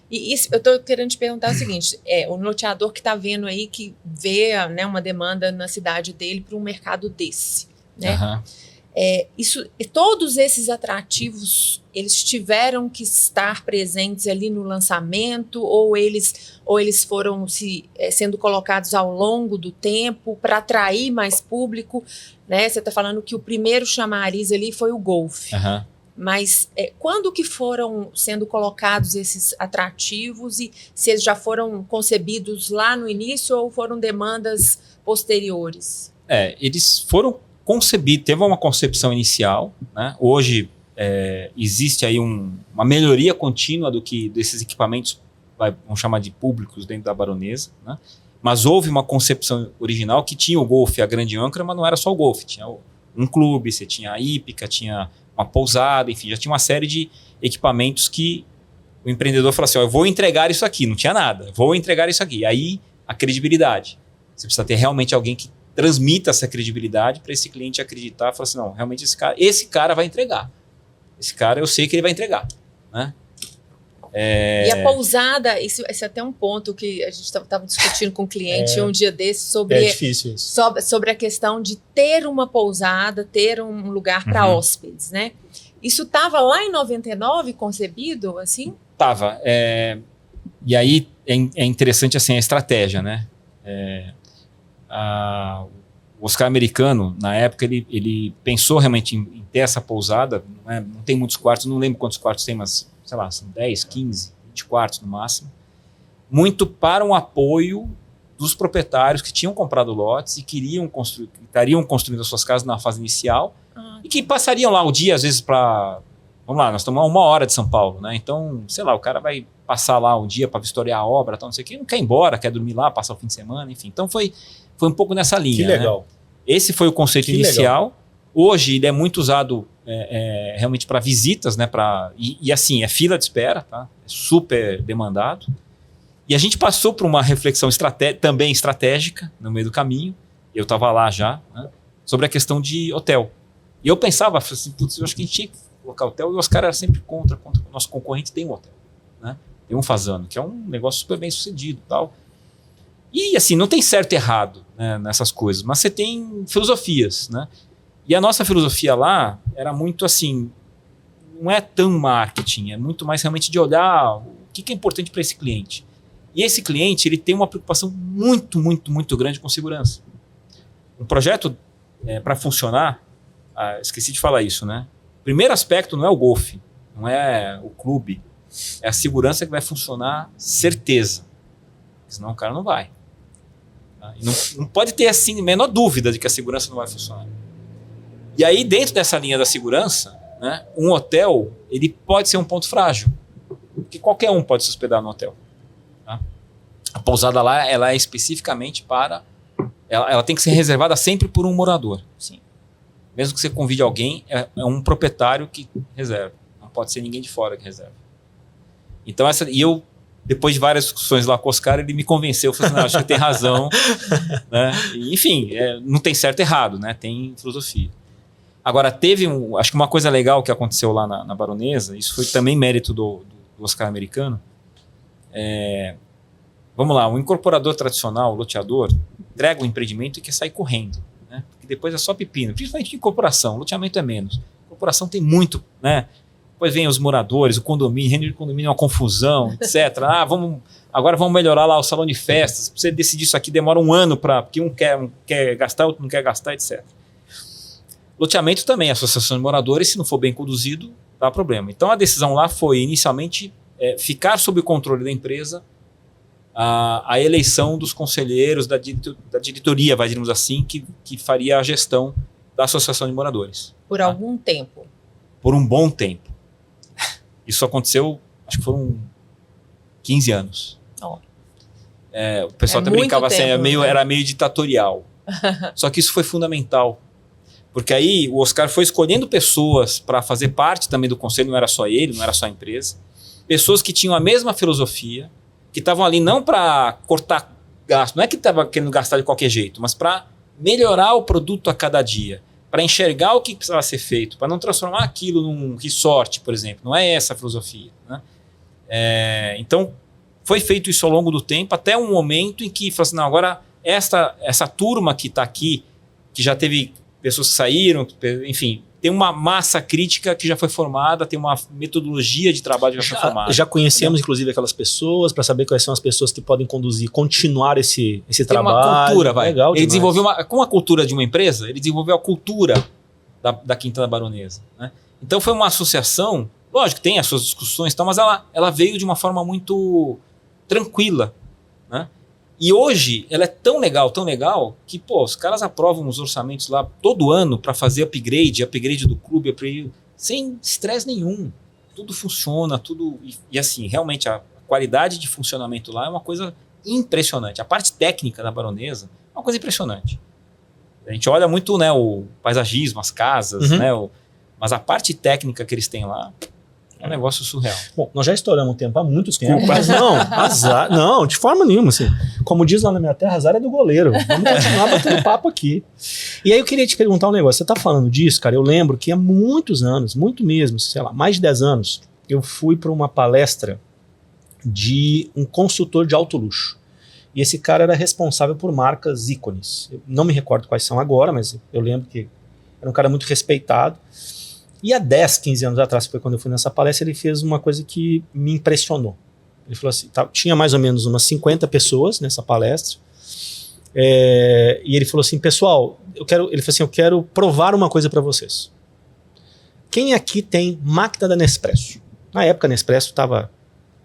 E isso, eu estou querendo te perguntar o seguinte, o loteador que está vendo aí, que vê, né, uma demanda na cidade dele para um mercado desse, né? Todos esses atrativos, eles tiveram que estar presentes ali no lançamento, ou eles foram sendo colocados ao longo do tempo para atrair mais público, né? Você está falando que o primeiro chamariz ali foi o golfe. Mas quando que foram sendo colocados esses atrativos e se eles já foram concebidos lá no início ou foram demandas posteriores? Eles foram concebidos, teve uma concepção inicial, né? Hoje existe aí uma melhoria contínua desses equipamentos, vamos chamar de públicos dentro da Baronesa, né? Mas houve uma concepção original que tinha o golfe, a grande âncora, mas não era só o golfe, tinha um clube, você tinha a hípica, tinha uma pousada, enfim, já tinha uma série de equipamentos que o empreendedor falou assim, eu vou entregar isso aqui, não tinha nada, vou entregar isso aqui. Aí a credibilidade, você precisa ter realmente alguém que transmita essa credibilidade para esse cliente acreditar, falar assim, não, realmente esse cara vai entregar, esse cara eu sei que ele vai entregar, né? E a pousada, isso é até um ponto que a gente estava discutindo com o cliente um dia desse sobre, difícil isso. sobre a questão de ter uma pousada, ter um lugar para hóspedes, né? Isso estava lá em 99 concebido, assim? Tava. E aí é interessante assim, a estratégia, né? O Oscar Americano, na época, ele pensou realmente em ter essa pousada, não tem muitos quartos, não lembro quantos quartos tem, mas sei lá, são 10, 15, 20 quartos no máximo, muito para um apoio dos proprietários que tinham comprado lotes e estariam construindo as suas casas na fase inicial e que passariam lá o dia, às vezes, vamos lá, nós estamos a 1 hora de São Paulo, né? Então, sei lá, o cara vai passar lá um dia para vistoriar a obra, tal, não sei o quê, não quer ir embora, quer dormir lá, passar o fim de semana, enfim. Então, foi um pouco nessa linha. Que legal. Né? Esse foi o conceito inicial. Legal. Hoje, ele é muito usado realmente para visitas, né? E assim, é fila de espera, tá? É super demandado. E a gente passou por uma reflexão também estratégica no meio do caminho, eu estava lá já, né? Sobre a questão de hotel. E eu pensava assim, putz, eu acho que a gente tinha que colocar hotel, e o Oscar era sempre contra o nosso concorrente tem um hotel, né? Tem um Fasano, que é um negócio super bem sucedido e tal. E assim, não tem certo e errado, né, nessas coisas, mas você tem filosofias, né? E a nossa filosofia lá era muito assim, não é tão marketing, é muito mais realmente de olhar o que é importante para esse cliente. E esse cliente, ele tem uma preocupação muito, muito, muito grande com segurança. Um projeto para funcionar, esqueci de falar isso, né? O primeiro aspecto não é o golfe, não é o clube, é a segurança que vai funcionar, certeza. Senão o cara não vai. Tá? E não pode ter assim a menor dúvida de que a segurança não vai funcionar. E aí, dentro dessa linha da segurança, né, um hotel ele pode ser um ponto frágil, porque qualquer um pode se hospedar no hotel. Tá? A pousada lá, ela é especificamente para... Ela tem que ser reservada sempre por um morador. Sim. Mesmo que você convide alguém, é um proprietário que reserva. Não pode ser ninguém de fora que reserva. Então, eu, depois de várias discussões lá com o Oscar, ele me convenceu. Eu falei assim, não, acho que tem razão. Né? E, enfim, não tem certo e errado, né? Tem filosofia. Agora, acho que uma coisa legal que aconteceu lá na Baronesa, isso foi também mérito do Oscar Americano. Vamos lá, o incorporador tradicional, o loteador, entrega o empreendimento e quer sair correndo, né? Porque depois é só pepino, principalmente de incorporação, o loteamento é menos. Incorporação tem muito, né? Depois vem os moradores, o condomínio, renda de condomínio é uma confusão, etc. Agora vamos melhorar lá o salão de festas, pra você decidir isso aqui demora 1 ano, porque um quer gastar, outro não quer gastar, etc. Loteamento também, associação de moradores, se não for bem conduzido, dá problema. Então a decisão lá foi, inicialmente, ficar sob o controle da empresa a eleição dos conselheiros da diretoria, digamos assim, que faria a gestão da associação de moradores. Por algum tempo? Por um bom tempo. Isso aconteceu, acho que foram 15 anos. O pessoal também brincava assim, era meio ditatorial. Só que isso foi fundamental. Porque aí o Oscar foi escolhendo pessoas para fazer parte também do conselho, não era só ele, não era só a empresa. Pessoas que tinham a mesma filosofia, que estavam ali não para cortar gasto, não é que estava querendo gastar de qualquer jeito, mas para melhorar o produto a cada dia, para enxergar o que precisava ser feito, para não transformar aquilo num resort, por exemplo. Não é essa a filosofia, né? Então, foi feito isso ao longo do tempo, até um momento em que falou assim, não, agora essa turma que está aqui, que já teve pessoas que saíram, enfim, tem uma massa crítica que já foi formada, tem uma metodologia de trabalho que já foi formada. Já conhecemos, inclusive, aquelas pessoas, para saber quais são as pessoas que podem continuar esse tem trabalho. Uma cultura, vai. Legal Ele demais. desenvolveu com a cultura de uma empresa, ele desenvolveu a cultura da Quinta da Baronesa, né? Então foi uma associação, lógico, tem as suas discussões, mas ela veio de uma forma muito tranquila, né? E hoje ela é tão legal, que os caras aprovam os orçamentos lá todo ano para fazer upgrade do clube, sem estresse nenhum. Tudo funciona, tudo. E assim, realmente a qualidade de funcionamento lá é uma coisa impressionante. A parte técnica da Baronesa é uma coisa impressionante. A gente olha muito, né, o paisagismo, as casas, né, mas a parte técnica que eles têm lá é um negócio surreal. Bom, nós já estouramos o tempo há muito tempo, mas azar, não, de forma nenhuma, assim. Como diz lá na minha terra, azar é do goleiro. Vamos continuar batendo papo aqui. E aí eu queria te perguntar um negócio. Você tá falando disso, cara, eu lembro que há muitos anos, muito mesmo, sei lá, mais de 10 anos, eu fui para uma palestra de um consultor de alto luxo. E esse cara era responsável por marcas ícones. Eu não me recordo quais são agora, mas eu lembro que era um cara muito respeitado. E há 10, 15 anos atrás, foi quando eu fui nessa palestra, ele fez uma coisa que me impressionou. Ele falou assim, tinha mais ou menos umas 50 pessoas nessa palestra, e ele falou assim, pessoal, eu quero provar uma coisa para vocês. Quem aqui tem máquina da Nespresso? Na época a Nespresso estava,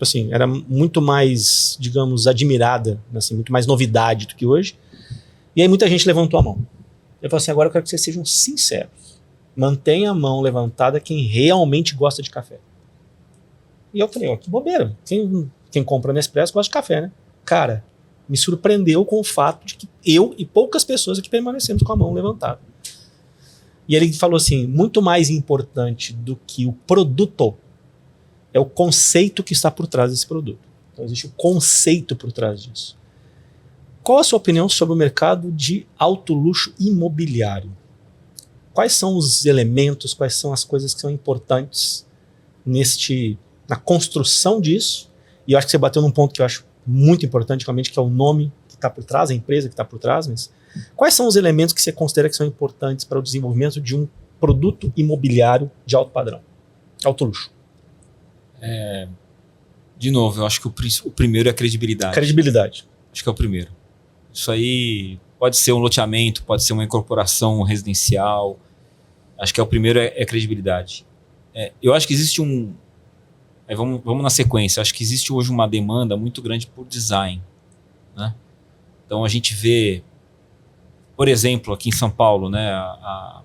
assim, era muito mais, digamos, admirada, assim, muito mais novidade do que hoje. E aí muita gente levantou a mão. Ele falou assim, agora eu quero que vocês sejam sinceros. Mantenha a mão levantada quem realmente gosta de café. E eu falei, que bobeira. Quem compra Nespresso gosta de café, né? Cara, me surpreendeu com o fato de que eu e poucas pessoas aqui permanecemos com a mão levantada. E ele falou assim, muito mais importante do que o produto é o conceito que está por trás desse produto. Então existe o conceito por trás disso. Qual a sua opinião sobre o mercado de alto luxo imobiliário? Quais são os elementos, quais são as coisas que são importantes na construção disso? E eu acho que você bateu num ponto que eu acho muito importante, realmente, que é o nome que está por trás, a empresa que está por trás. Mas quais são os elementos que você considera que são importantes para o desenvolvimento de um produto imobiliário de alto padrão, alto luxo? De novo, eu acho que o primeiro é a credibilidade. Credibilidade. Acho que é o primeiro. Isso aí pode ser um loteamento, pode ser uma incorporação residencial. Acho que o primeiro é credibilidade. Eu acho que existe vamos na sequência. Acho que existe hoje uma demanda muito grande por design, né? Então a gente vê, por exemplo, aqui em São Paulo, né, a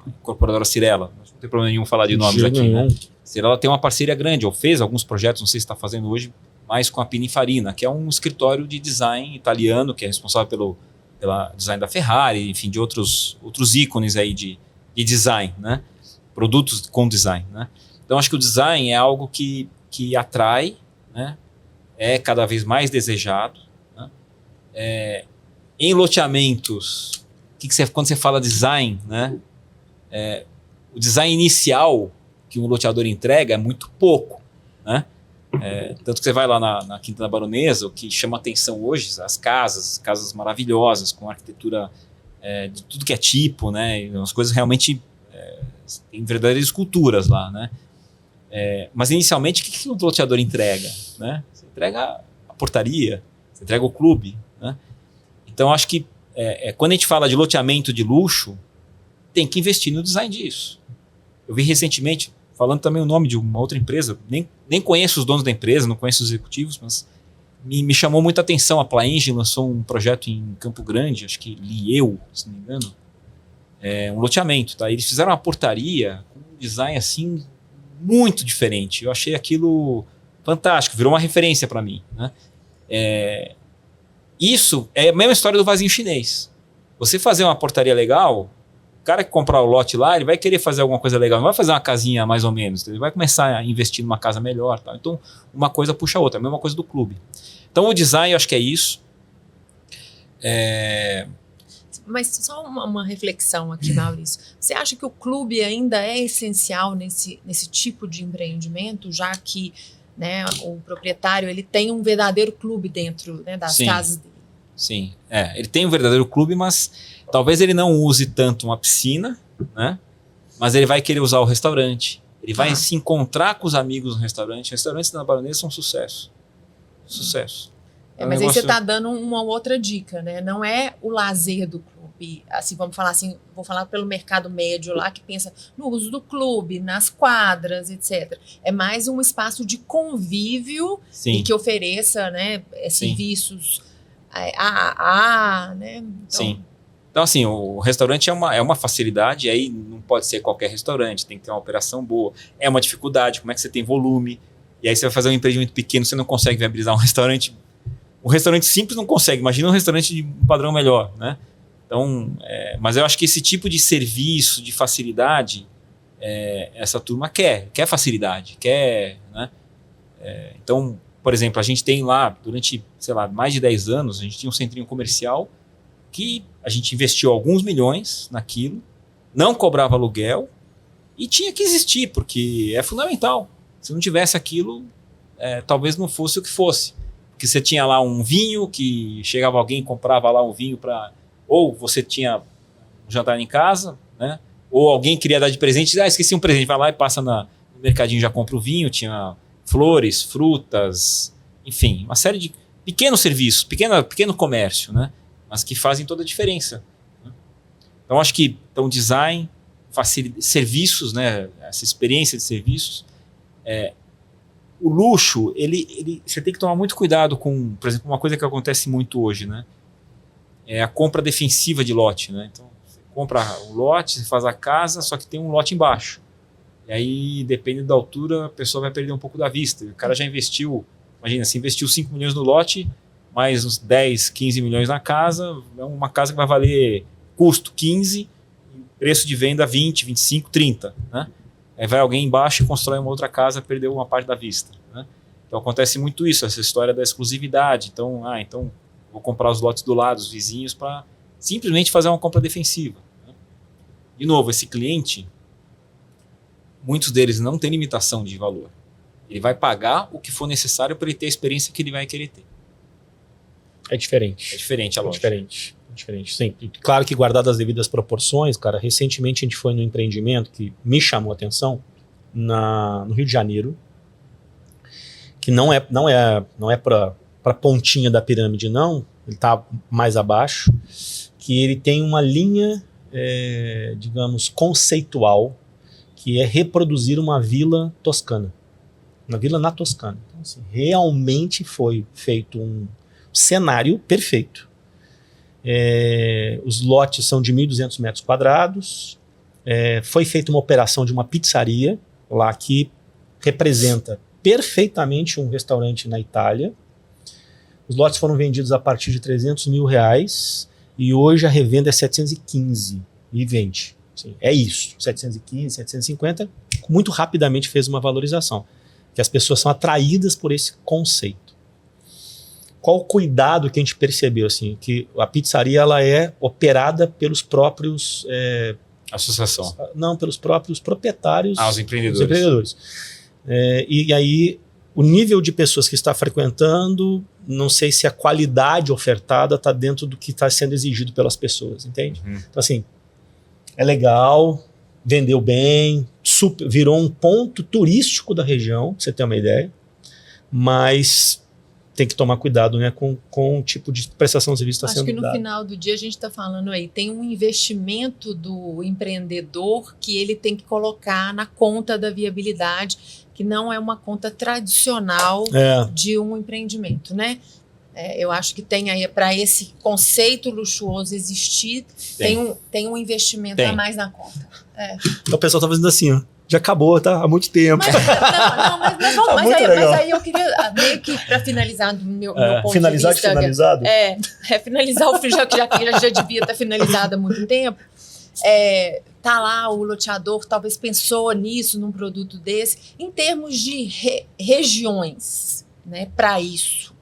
incorporadora Cirela. Não tem problema nenhum falar de nomes aqui, né? Cirela tem uma parceria grande, ou fez alguns projetos, não sei se está fazendo hoje, mais com a Pininfarina, que é um escritório de design italiano, que é responsável pela design da Ferrari, enfim, de outros ícones aí de design, né? Produtos com design, né? Então acho que o design é algo que atrai, né? É cada vez mais desejado, né? Em loteamentos, quando você fala design, né? O design inicial que um loteador entrega é muito pouco, né? Tanto que você vai lá na Quinta da Baronesa, o que chama atenção hoje, as casas maravilhosas, com arquitetura de tudo que é tipo, né? As coisas realmente tem verdadeiras esculturas lá, né? Mas inicialmente, o que o loteador entrega, né? Você entrega a portaria, você entrega o clube, né? Então acho que quando a gente fala de loteamento de luxo, tem que investir no design disso. Eu vi recentemente, falando também o nome de uma outra empresa, nem conheço os donos da empresa, não conheço os executivos, mas me chamou muita atenção. A Plaenge lançou um projeto em Campo Grande, acho que Lieu, se não me engano, um loteamento, tá? Eles fizeram uma portaria com um design assim muito diferente. Eu achei aquilo fantástico, virou uma referência para mim, né? Isso é a mesma história do vasinho chinês. Você fazer uma portaria legal, o cara que comprar o lote lá, ele vai querer fazer alguma coisa legal, não vai fazer uma casinha mais ou menos, ele vai começar a investir numa casa melhor, tá? Então uma coisa puxa a outra, a mesma coisa do clube. Então o design eu acho que é isso. Mas só uma reflexão aqui, Maurício. Você acha que o clube ainda é essencial nesse tipo de empreendimento, já que, né, o proprietário ele tem um verdadeiro clube dentro, né, das casas dele? Sim, ele tem um verdadeiro clube, mas talvez ele não use tanto uma piscina, né? Mas ele vai querer usar o restaurante. Ele vai se encontrar com os amigos no restaurante. Restaurantes da Baronesa são um sucesso. Sucesso. Mas aí você está dando uma outra dica, né? Não é o lazer do clube. Assim, vamos falar assim, vou falar pelo mercado médio lá, que pensa no uso do clube, nas quadras, etc. É mais um espaço de convívio e que ofereça, né, serviços né? Então, sim. Então, assim, o restaurante é uma facilidade, e aí não pode ser qualquer restaurante, tem que ter uma operação boa. É uma dificuldade, como é que você tem volume? E aí você vai fazer um empreendimento pequeno, você não consegue viabilizar um restaurante. Um restaurante simples não consegue, imagina um restaurante de um padrão melhor, né? Então, mas eu acho que esse tipo de serviço, de facilidade, essa turma quer facilidade, quer, né? Então, por exemplo, a gente tem lá, durante, sei lá, mais de 10 anos, a gente tinha um centrinho comercial que a gente investiu alguns milhões naquilo, não cobrava aluguel e tinha que existir, porque é fundamental. Se não tivesse aquilo, talvez não fosse o que fosse. Porque você tinha lá um vinho, que chegava alguém e comprava lá um vinho para... Ou você tinha um jantar em casa, né? Ou alguém queria dar de presente, esqueci um presente, vai lá e passa no mercadinho e já compra o vinho, tinha flores, frutas, enfim, uma série de pequenos serviços, pequeno comércio, né? Mas que fazem toda a diferença. Né? Então, acho que design, serviços, né? Essa experiência de serviços, o luxo, você tem que tomar muito cuidado com, por exemplo, uma coisa que acontece muito hoje, né? É a compra defensiva de lote, né? Então, você compra o lote, você faz a casa, só que tem um lote embaixo. E aí, dependendo da altura, a pessoa vai perder um pouco da vista. O cara já investiu, imagina, se investiu 5 milhões no lote, mais uns 10, 15 milhões na casa, é uma casa que vai valer custo 15, preço de venda 20, 25, 30, né? Aí vai alguém embaixo e constrói uma outra casa, perdeu uma parte da vista, né? Então acontece muito isso, essa história da exclusividade. Então, então vou comprar os lotes do lado, os vizinhos, para simplesmente fazer uma compra defensiva, né? De novo, esse cliente, muitos deles não têm limitação de valor. Ele vai pagar o que for necessário para ele ter a experiência que ele vai querer ter. É diferente. É diferente a loja. Diferente, sim. Claro que guardado as devidas proporções, cara, recentemente a gente foi num empreendimento que me chamou a atenção no Rio de Janeiro, que não é para pontinha da pirâmide, não, ele está mais abaixo, que ele tem uma linha, digamos, conceitual, que é reproduzir uma vila toscana, uma vila na Toscana. Então, assim, realmente foi feito um cenário perfeito. Os lotes são de 1.200 metros quadrados. Foi feita uma operação de uma pizzaria lá que representa perfeitamente um restaurante na Itália. Os lotes foram vendidos a partir de R$300 mil e hoje a revenda é 715 e vende. Sim, é isso, 715, 750, muito rapidamente fez uma valorização, que as pessoas são atraídas por esse conceito. Qual o cuidado que a gente percebeu? Assim, que a pizzaria ela é operada pelos próprios... Associação. Não, pelos próprios proprietários. Os empreendedores. E aí, o nível de pessoas que está frequentando, não sei se a qualidade ofertada está dentro do que está sendo exigido pelas pessoas, entende? Então, assim, é legal, vendeu bem, virou um ponto turístico da região, pra você ter uma ideia, mas tem que tomar cuidado, né, com o tipo de prestação de serviço que está sendo dado. Acho que no final do dia a gente está falando aí, tem um investimento do empreendedor que ele tem que colocar na conta da viabilidade, que não é uma conta tradicional de um empreendimento, né? Eu acho que tem aí, para esse conceito luxuoso existir, tem um investimento a mais na conta. O pessoal está fazendo assim, ó. Já acabou, tá? Há muito tempo. Mas aí eu queria, meio que para finalizar do meu ponto finalizar de vista... Finalizado? Finalizar o já devia estar finalizado há muito tempo. Tá lá, o loteador talvez pensou nisso, num produto desse, em termos de regiões, né, para isso.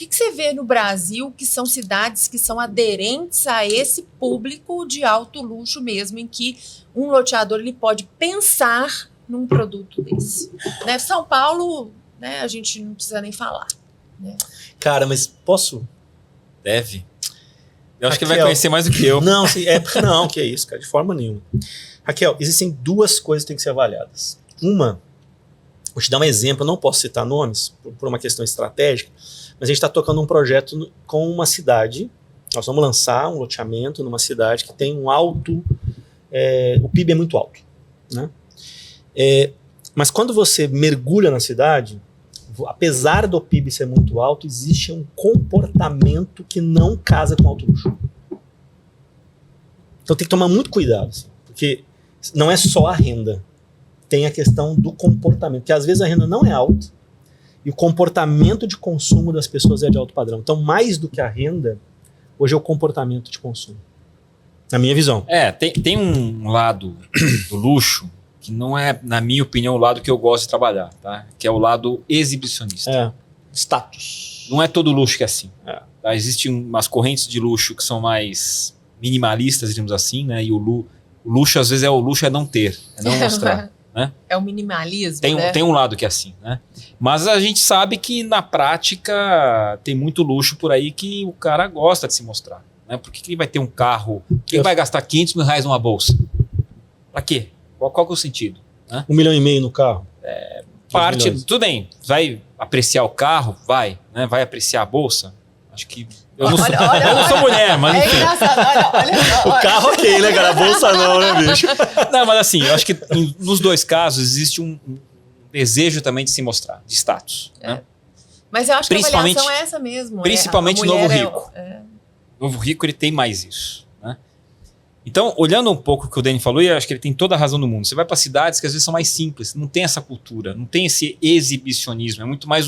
que você vê no Brasil que são cidades que são aderentes a esse público de alto luxo mesmo, em que um loteador ele pode pensar num produto desse? Né? São Paulo, né, a gente não precisa nem falar. Né? Cara, mas posso? Deve. Eu acho que ele Raquel, vai conhecer mais do que eu. Não, não, que é isso, cara, de forma nenhuma. Raquel, existem duas coisas que têm que ser avaliadas. Uma, vou te dar um exemplo, eu não posso citar nomes por uma questão estratégica, mas a gente está tocando um projeto com uma cidade, nós vamos lançar um loteamento numa cidade que tem um alto, o PIB é muito alto, né? Mas quando você mergulha na cidade, apesar do PIB ser muito alto, existe um comportamento que não casa com alto luxo. Então tem que tomar muito cuidado, assim, porque não é só a renda, tem a questão do comportamento, que às vezes a renda não é alta e o comportamento de consumo das pessoas é de alto padrão. Então, mais do que a renda, hoje é o comportamento de consumo, na minha visão. Tem um lado do luxo que não é, na minha opinião, o lado que eu gosto de trabalhar, tá? Que é o lado exibicionista. Status. Não é todo luxo que é assim. Tá? Existem umas correntes de luxo que são mais minimalistas, digamos assim, né? E o luxo, às vezes, o luxo é não ter, é não mostrar. Né? É o minimalismo, tem um lado que é assim, né? Mas a gente sabe que, na prática, tem muito luxo por aí que o cara gosta de se mostrar. Né? Por que ele vai ter um carro? Por que ele vai gastar 500 mil reais numa bolsa? Pra quê? Qual que é o sentido? Né? 1,5 milhão no carro? Tudo bem, vai apreciar o carro? Vai. Né? Vai apreciar a bolsa? Acho que... Eu não sou mulher, mas enfim. É engraçado, olha. O carro ok, né, cara? A bolsa não, né, bicho? Não, mas assim, eu acho que nos dois casos existe um desejo também de se mostrar, de status. Né? Mas eu acho que a avaliação é essa mesmo. Principalmente o Novo Rico. O Novo Rico, ele tem mais isso. Né? Então, olhando um pouco o que o Dani falou, eu acho que ele tem toda a razão do mundo. Você vai para cidades que às vezes são mais simples, não tem essa cultura, não tem esse exibicionismo, é muito mais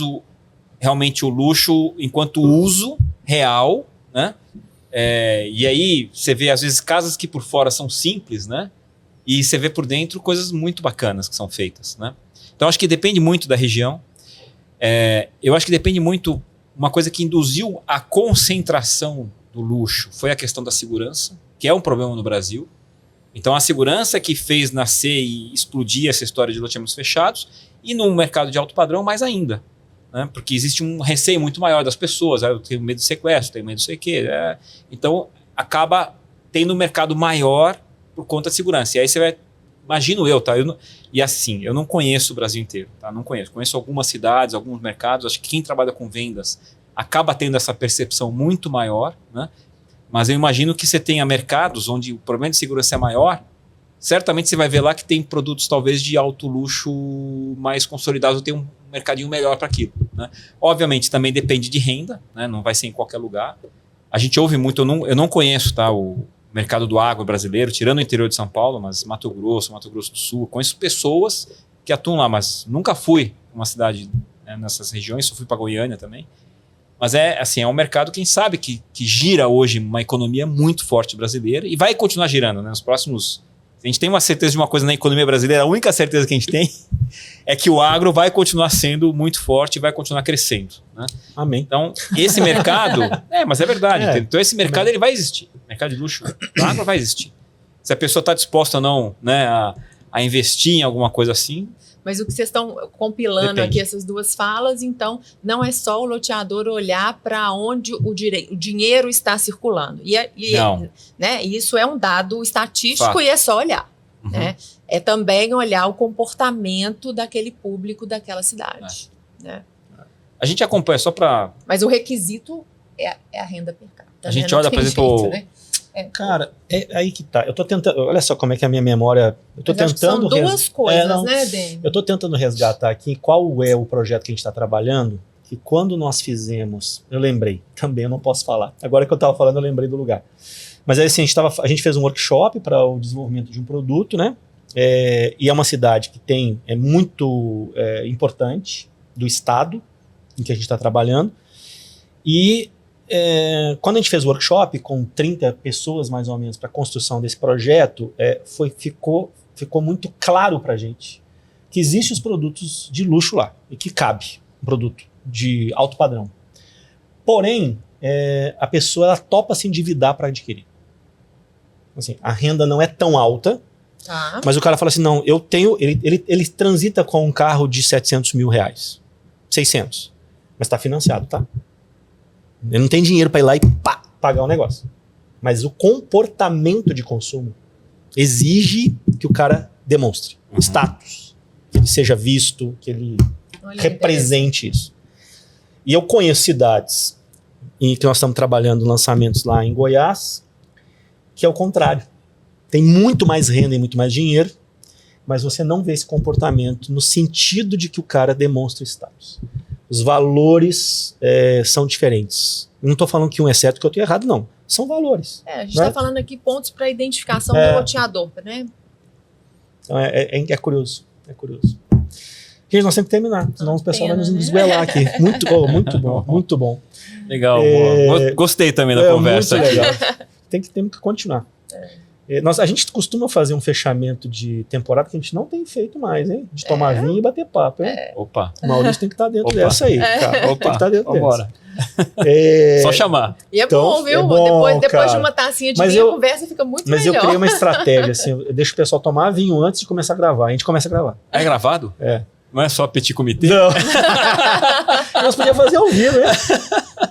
realmente o luxo enquanto uso real, né? E aí você vê às vezes casas que por fora são simples, né? E você vê por dentro coisas muito bacanas que são feitas, né? Então acho que depende muito da região. Eu acho que depende muito, uma coisa que induziu a concentração do luxo foi a questão da segurança, que é um problema no Brasil. Então a segurança que fez nascer e explodir essa história de loteamentos fechados, e no mercado de alto padrão mais ainda. Né? Porque existe um receio muito maior das pessoas, eu tenho medo de sequestro, tenho medo de sei o quê. Então acaba tendo um mercado maior por conta de segurança. E aí você vai, imagino eu, tá? E assim, eu não conheço o Brasil inteiro, tá? Não conheço algumas cidades, alguns mercados, acho que quem trabalha com vendas acaba tendo essa percepção muito maior, né? Mas eu imagino que você tenha mercados onde o problema de segurança é maior, certamente você vai ver lá que tem produtos talvez de alto luxo mais consolidados, tem um mercadinho melhor para aquilo. Né? Obviamente também depende de renda, né? Não vai ser em qualquer lugar. A gente ouve muito, eu não conheço, tá, o mercado do agro brasileiro, tirando o interior de São Paulo, mas Mato Grosso do Sul, conheço pessoas que atuam lá, mas nunca fui uma cidade, né, nessas regiões, só fui para Goiânia também. Mas é um mercado, quem sabe, que gira hoje uma economia muito forte brasileira e vai continuar girando, né? Nos próximos... A gente tem uma certeza de uma coisa na economia brasileira, a única certeza que a gente tem é que o agro vai continuar sendo muito forte e vai continuar crescendo. Né? Amém. Então, esse mercado... mas é verdade. Então, esse mercado ele vai existir. O mercado de luxo, o agro vai existir. Se a pessoa está disposta ou não, né, a investir em alguma coisa assim... Mas o que vocês estão compilando aqui, essas duas falas, então, não é só o loteador olhar para onde o dinheiro está circulando. Né, isso é um dado estatístico. Fato. E é só olhar. Uhum. Né? É também olhar o comportamento daquele público daquela cidade. Né? A gente acompanha só para... Mas o requisito é a renda per capita. A gente olha, por exemplo... Né? Cara, é aí que tá. Eu tô tentando. Olha só como é que é a minha memória. Eu tô tentando. São duas coisas, né, Dani? Eu tô tentando resgatar aqui qual é o projeto que a gente está trabalhando. Que quando nós fizemos, eu lembrei. Também eu não posso falar. Agora que eu tava falando, eu lembrei do lugar. Mas aí assim, a gente fez um workshop para o desenvolvimento de um produto, né? E é uma cidade que é muito importante do estado em que a gente está trabalhando. E quando a gente fez o workshop com 30 pessoas mais ou menos para a construção desse projeto, ficou muito claro para a gente que existem os produtos de luxo lá e que cabe um produto de alto padrão. Porém, a pessoa ela topa se endividar para adquirir. Assim, a renda não é tão alta, Tá. mas o cara fala assim, não, eu tenho... Ele transita com um carro de 700 mil reais. 600. Mas está financiado, tá? Ele não tem dinheiro para ir lá e pagar o negócio. Mas o comportamento de consumo exige que o cara demonstre status. Que ele seja visto, que ele Olha, represente isso. E eu conheço cidades em que nós estamos trabalhando lançamentos lá em Goiás, que é o contrário. Tem muito mais renda e muito mais dinheiro, mas você não vê esse comportamento no sentido de que o cara demonstra status. Os valores são diferentes. Não estou falando que um é certo e que o outro é errado, não. São valores. a gente né? está falando aqui pontos para identificação do loteador, né? Então é curioso. É curioso. Gente, nós temos que terminar, senão o pessoal vai nos esguelar aqui. Muito bom, muito bom. Legal, boa. Gostei também da conversa muito aqui. legal. Temos que continuar. A gente costuma fazer um fechamento de temporada que a gente não tem feito mais, hein? De tomar vinho e bater papo, hein? Opa. O Maurício tem que estar dentro dessa aí, cara. Tem que estar dentro Vambora. dessa. Só chamar. E é Então, bom, viu? é bom, depois de cara. uma tacinha de Mas vinho, eu- a conversa fica muito Mas eu melhor. criei uma estratégia, assim, eu deixo o pessoal tomar vinho antes de começar a gravar. A gente começa a gravar. É gravado? É. Não é só petit comité? Não. Nós podíamos fazer ao vivo, hein?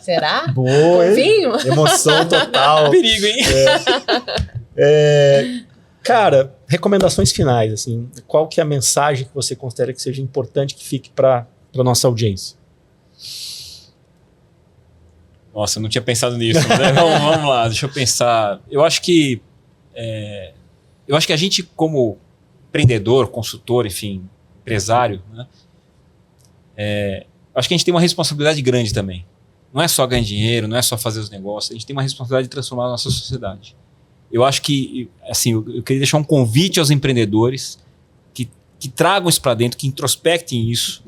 Será? Boa, hein? Vinho? Emoção total. Perigo, hein? Cara, recomendações finais, assim, qual que é a mensagem que você considera que seja importante que fique para nossa audiência? Nossa, eu não tinha pensado nisso. Né? Vamos lá, deixa eu pensar. Eu acho que a gente, como empreendedor, consultor, enfim, empresário, né? Acho que a gente tem uma responsabilidade grande também. Não é só ganhar dinheiro, não é só fazer os negócios. A gente tem uma responsabilidade de transformar a nossa sociedade. Eu acho que, assim, eu queria deixar um convite aos empreendedores que tragam isso para dentro, que introspectem isso,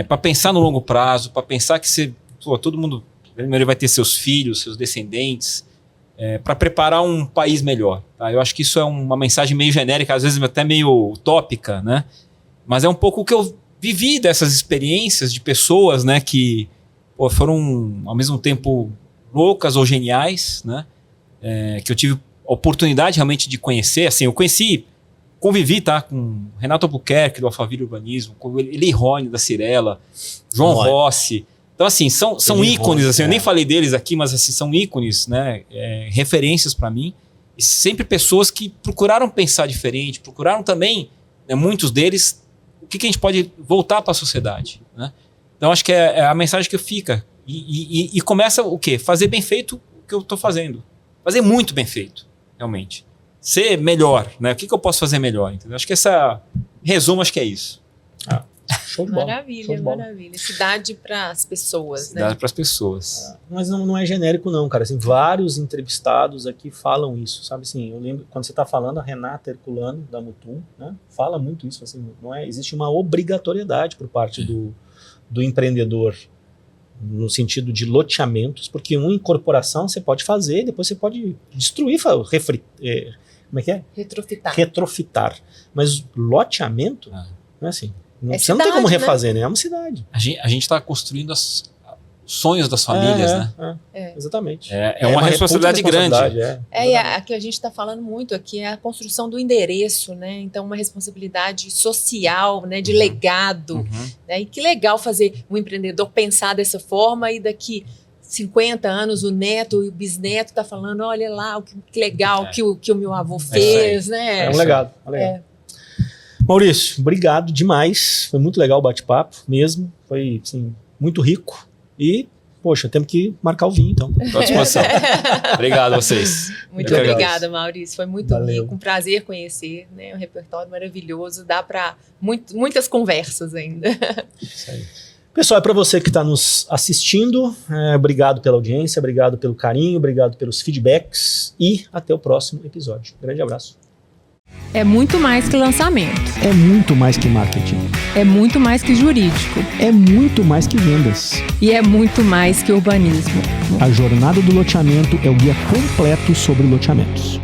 para pensar no longo prazo, para pensar que todo mundo primeiro vai ter seus filhos, seus descendentes, para preparar um país melhor. Tá? Eu acho que isso é uma mensagem meio genérica, às vezes até meio utópica, né? Mas é um pouco o que eu vivi dessas experiências de pessoas, né, que foram ao mesmo tempo loucas ou geniais, né? Que eu tive a oportunidade realmente de conhecer. Assim, eu convivi, tá, com Renato Albuquerque do Alphaville Urbanismo, com Eli Rony da Cirela, João Rossi. Então, assim, são ícones, assim, eu nem falei deles aqui, mas assim, são ícones, né, referências para mim. E sempre pessoas que procuraram pensar diferente, procuraram também, né, muitos deles, o que a gente pode voltar para a sociedade, né? Então, acho que é a mensagem que fica. E começa o quê? Fazer bem feito o que eu estou fazendo. Fazer muito bem feito, realmente. Ser melhor, né? O que eu posso fazer melhor? Entendeu? Acho que resumo, acho que é isso. Show de bola. Maravilha, Show de bola. maravilha. Cidade para as pessoas, né? Dá para as pessoas. Mas não é genérico não, cara. Assim, vários entrevistados aqui falam isso, sabe? Assim, eu lembro, quando você está falando, a Renata Herculano, da Mutum, né, fala muito isso. Assim, existe uma obrigatoriedade por parte do empreendedor no sentido de loteamentos, porque uma incorporação você pode fazer, depois você pode destruir, como é que é? Retrofitar. Mas loteamento, não é assim. Você não tem como refazer, né? É uma cidade. A gente está construindo os sonhos das famílias, né? Exatamente. É uma responsabilidade grande. A que a gente está falando muito aqui é a construção do endereço, né? Então, uma responsabilidade social, né? De legado. Né? E que legal fazer um empreendedor pensar dessa forma e daqui 50 anos o neto e o bisneto tá falando, olha lá, que legal que o meu avô fez, né? É um legado. Maurício, obrigado demais. Foi muito legal o bate-papo mesmo. Foi, assim, muito rico. E, poxa, temos que marcar o vinho, então. Estou à disposição. Obrigado a vocês. Muito obrigada, Maurício. Foi muito rico. Um prazer conhecer, né? Um repertório maravilhoso. Dá para muitas conversas ainda. Isso aí. Pessoal, é para você que está nos assistindo. Obrigado pela audiência, obrigado pelo carinho, obrigado pelos feedbacks. E até o próximo episódio. Grande abraço. É muito mais que lançamento. É muito mais que marketing. É muito mais que jurídico. É muito mais que vendas. E é muito mais que urbanismo. A Jornada do Loteamento é o guia completo sobre loteamentos.